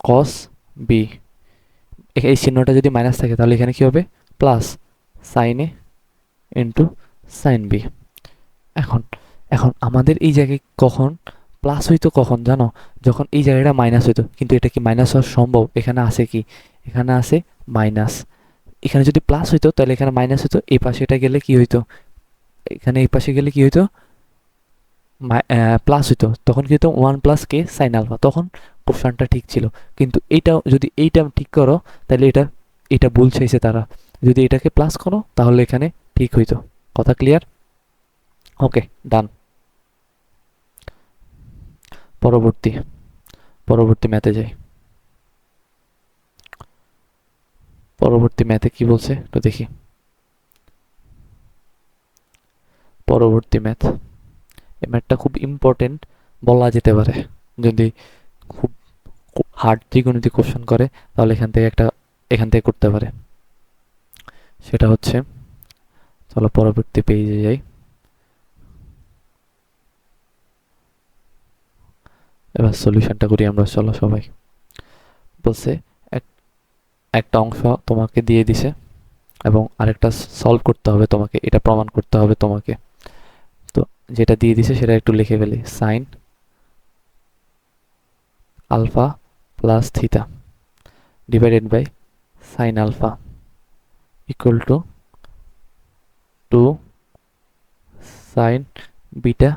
Speaker 1: কস বি। এই চিহ্নটা যদি মাইনাস থাকে তাহলে এখানে কি হবে, plus sine A into sine B. এখন এখন আমাদের এই জায়গায় কখন প্লাস হইতো, কখন জানো, যখন এই জায়গাটা মাইনাস হইতো। কিন্তু এটা কি মাইনাস হওয়া সম্ভব? এখানে আছে কি, এখানে আছে মাইনাস। এখানে যদি প্লাস হইতো তাহলে এখানে মাইনাস হইতো, এই পাশে এটা গেলে কি হইতো, এখানে এই পাশে গেলে কি হইতো, প্লাস হইতো। তখন কি হতো, 1 + কে সাইন আলফা। তখন পোর্শনটা ঠিক ছিল। কিন্তু এইটাও যদি এইটা ঠিক করো তাহলে এটা এটা ভুল চাইছে তারা। যদি এটাকে প্লাস করো তাহলে এখানে ঠিক হইতো। কথা ক্লিয়ার? ওকে, ডান। পরবর্তী পরবর্তী ম্যাথে যাই। পরবর্তী ম্যাথে কি বলছে একটু দেখি। পরবর্তী ম্যাথ, এই ম্যাথটা খুব ইম্পর্টেন্ট বলা যেতে পারে। যদি খুব হার্ড ত্রিকোণমিতিক কোশ্চেন করে তাহলে এখান থেকে করতে পারে। সেটা হচ্ছে, চলো পরবর্তী পেজে যাই। এবার সলিউশনটা করি আমরা, চলো সবাই। বলছে একটা অংশ তোমাকে দিয়ে দিছে এবং আরেকটা সলভ করতে হবে তোমাকে, এটা প্রমাণ করতে হবে তোমাকে। তো যেটা দিয়ে দিছে সেটা একটু লিখে ফেলি, sine alpha plus theta divided by sine alpha equal to 2 sine beta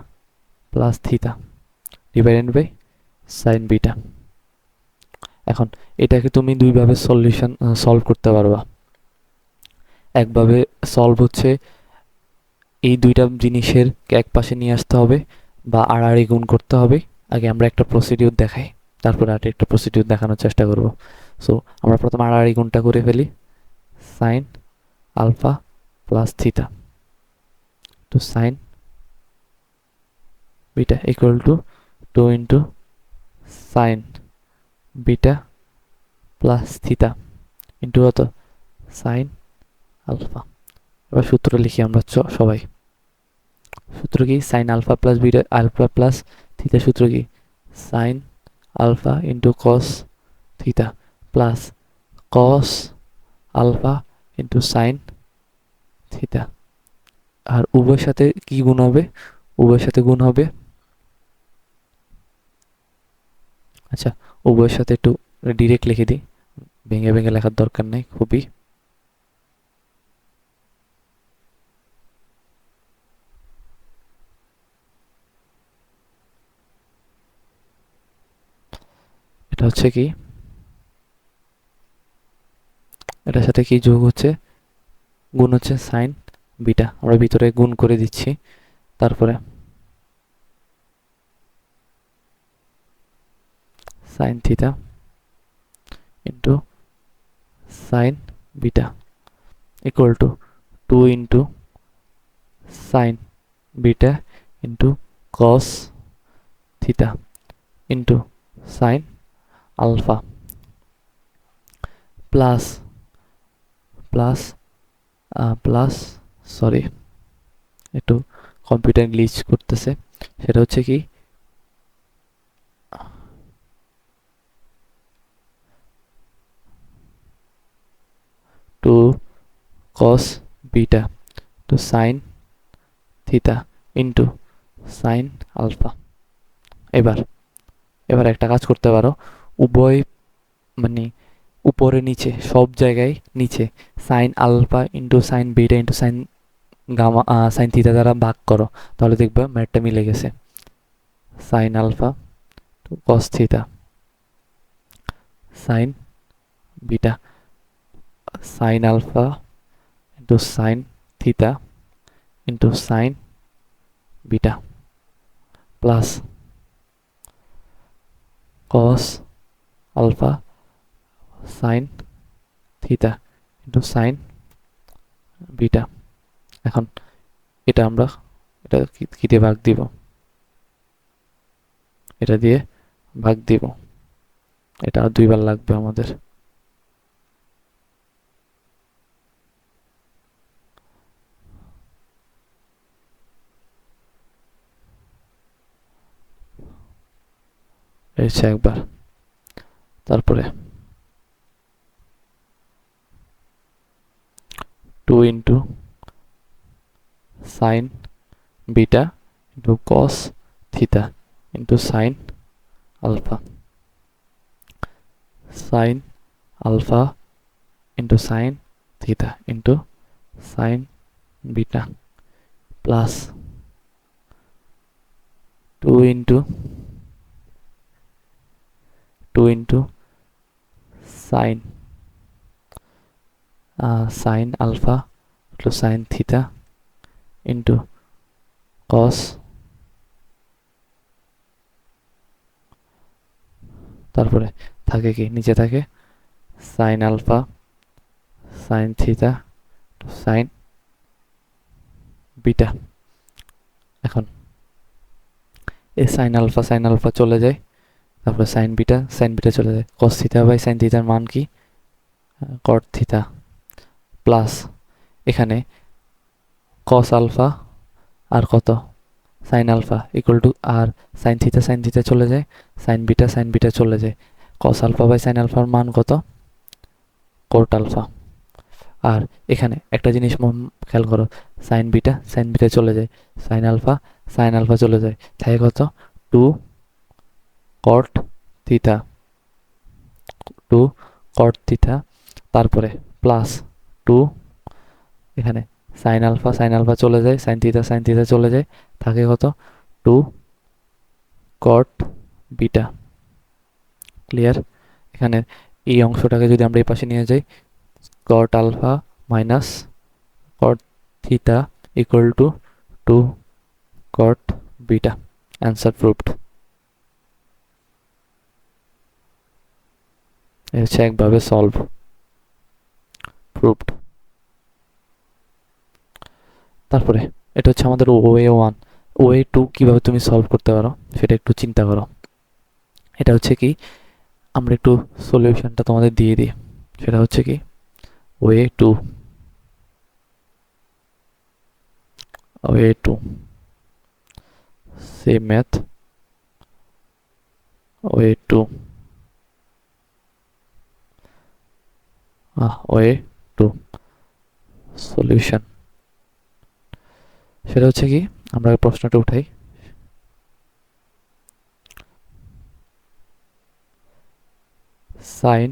Speaker 1: plus theta divided by sine beta. এখন এটাকে তুমি দুইভাবে সলভ করতে পারবা। একভাবে সলভ হচ্ছে এই দুইটা জিনিসের এক পাশে নিয়ে আসতে হবে বা আড়াআড়ি গুণ করতে হবে। আগে আমরা একটা প্রসিডিউর দেখাই, তারপরে আর একটা প্রসিডিউর দেখানোর চেষ্টা করব। সো আমরা প্রথম আড়াআড়ি গুণটা করে ফেলি, sine alpha plus theta to sine beta equal to 2 into sine beta plus theta into কত, সাইন আলফা। এবার সূত্র লিখি আমরা সবাই। সূত্র কি, sine alpha plus beta alpha plus theta সূত্র কি, sine alpha into cos theta plus cos alpha into sine theta. আর উভয়ের সাথে কি গুণ হবে, উভয়ের সাথে গুণ হবে, আচ্ছা উভয়ের সাথে একটু ডিরেক্ট লিখে দিই, ভেঙে ভেঙে লেখার দরকার নেই খুবই। এটা হচ্ছে কি, এটার সাথে কি যোগ হচ্ছে, গুণ হচ্ছে সাইন বিটা, আমরা ভিতরে গুণ করে দিচ্ছি। তারপরে sine theta into sine beta equal to 2 into sine beta into cos theta into sine alpha plus plus plus sorry একটু কম্পিউটার গ্লিচ করতেছে। সেটা হচ্ছে কি, 2 cos beta to sine theta into sine alpha. এবার এবার একটা কাজ করতে পারো, উভয় মানে উপরে নিচে সব জায়গায় নিচে sine alpha into sine beta into sine gamma sine theta দ্বারা ভাগ করো, তাহলে দেখবে ম্যাথটা মিলে গেছে। Sine alpha to cos theta sine beta sine alpha into sine theta into sine beta plus cos alpha sine theta into sine beta. এখন এটা আমরা এটা কি দিয়ে ভাগ দিব, এটা দিয়ে ভাগ দিব, এটা আর 2 বার লাগবে আমাদের। এই হচ্ছে একবার। তারপরে 2 into sine beta into cos theta into sine alpha, sine alpha into sine theta into sine beta plus 2 into sine sine alpha into sine theta into cos, তারপরে থাকে কি নিচে থাকে sine alpha sine theta sine beta. এখন এই sine alpha চলে যায়, তারপরে সাইন বিটা চলে যায়, কস থিতা বাই সাইন থিতার মান কি কট থিতা প্লাস এখানে কস আলফা আর কত সাইন আলফা ইকুয়াল টু, আর সাইন থিতা চলে যায়, সাইন বিটা চলে যায়, কস আলফা বাই সাইন আলফার মান কত কোট আলফা। আর এখানে একটা জিনিস খেয়াল করো, সাইন বিটা চলে যায়, সাইন আলফা চলে যায়, থাকে কত 2 কট থিতা, তারপরে প্লাস 2 এখানে সাইন আলফা চলে যায়, সাইন থিতা চলে যায়, থাকে কত 2 কট বিটা। ক্লিয়ার? এখানে এই অংশটাকে যদি আমরা এই পাশে নিয়ে যাই, cot alpha minus cot theta equal to 2 cot beta. Answer proved. এই হচ্ছে একভাবে সলভ, প্রুভড। তারপরে এটা হচ্ছে আমাদের OA1। OA2 কিভাবে তুমি সলভ করতে পারো সেটা একটু চিন্তা করো। এটা হচ্ছে কি, আমরা একটু সলিউশনটা তোমাদের দিয়ে দিই। সেটা হচ্ছে কি OA2 same math OA2 OA2 solution. সেটা হচ্ছে কি, আমরা প্রশ্নটা উঠাই। Sine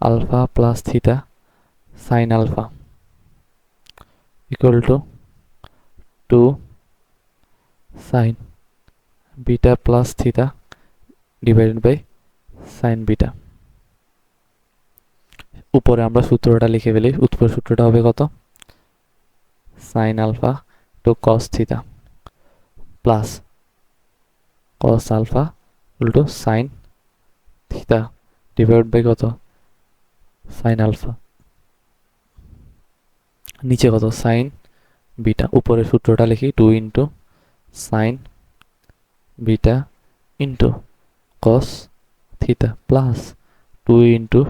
Speaker 1: alpha plus theta sine alpha equal to 2 sine beta plus theta divided by sine beta. উপরে আমরা সূত্রটা লিখে ফেলি। উপরের সূত্রটা হবে কত, sine alpha to cos theta plus cos alpha equal to sine theta divide by কত সাইন আলফা, নিচে কত সাইন বিটা। উপরের সূত্রটা লিখি 2 into sine beta into cos theta plus 2 into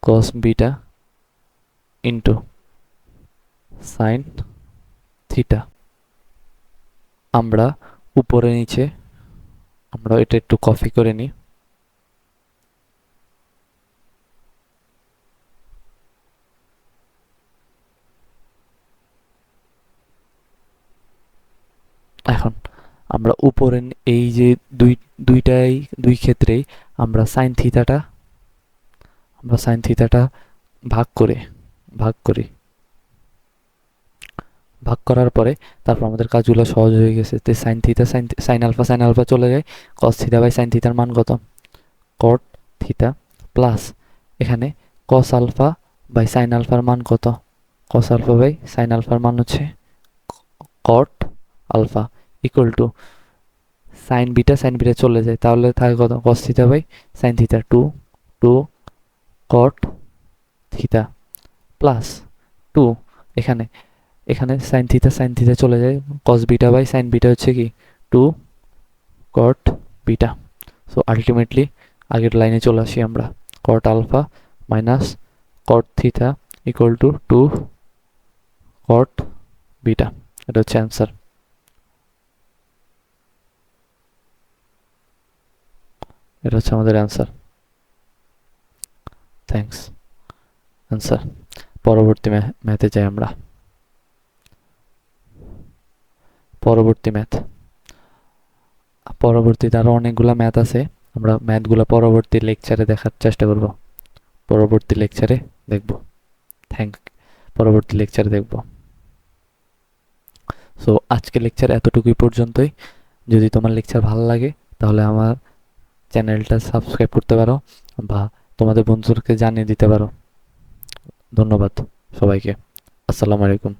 Speaker 1: cos beta into sine theta. আমরা উপরে নিচে আমরা এটা একটু কপি করে নিই। এখন আমরা উপরে এই যে দুই ক্ষেত্রেই আমরা সাইন থিতাটা ভাগ করি। ভাগ করার পরে তারপর আমাদের কাজগুলো সহজ হয়ে গেছে। তো সাইন আলফা চলে যায়, কস থিতা বাই সাইন থিতার মান কত কট থিতা প্লাস এখানে কস আলফা বাই সাইন আলফার মান কত, কস আলফা বাই সাইন আলফার মান হচ্ছে cot alpha equal to sine beta চলে যায়, তাহলে থাকে কত cos theta by sine theta 2 cot theta plus 2 এখানে এখানে সাইন থিটা চলে যায়, cos beta by sine beta হচ্ছে কি 2 কট বিটা। সো আলটিমেটলি আগের লাইনে চলে আসি আমরা, cot alpha minus cot theta equal to 2 cot beta. এটা হচ্ছে অ্যান্সার। এটা হচ্ছে আমাদের অ্যান্সার। থ্যাঙ্কস। অ্যান্সার। পরবর্তী ম্যাথে যাই আমরা। পরবর্তীতে আরো অনেকগুলা ম্যাথ আছে, আমরা ম্যাথগুলো পরবর্তী লেকচারে দেখার চেষ্টা করব, পরবর্তী লেকচারে দেখব। থ্যাংক পরবর্তী লেকচারে দেখব। সো আজকে লেকচার এতটুকুই পর্যন্তই। যদি তোমার লেকচার ভালো লাগে তাহলে আমার চ্যানেলটা সাবস্ক্রাইব করতে পারো বা তোমাদের বন্ধুদেরকে জানিয়ে দিতে পারো। ধন্যবাদ সবাইকে। আসসালামু আলাইকুম।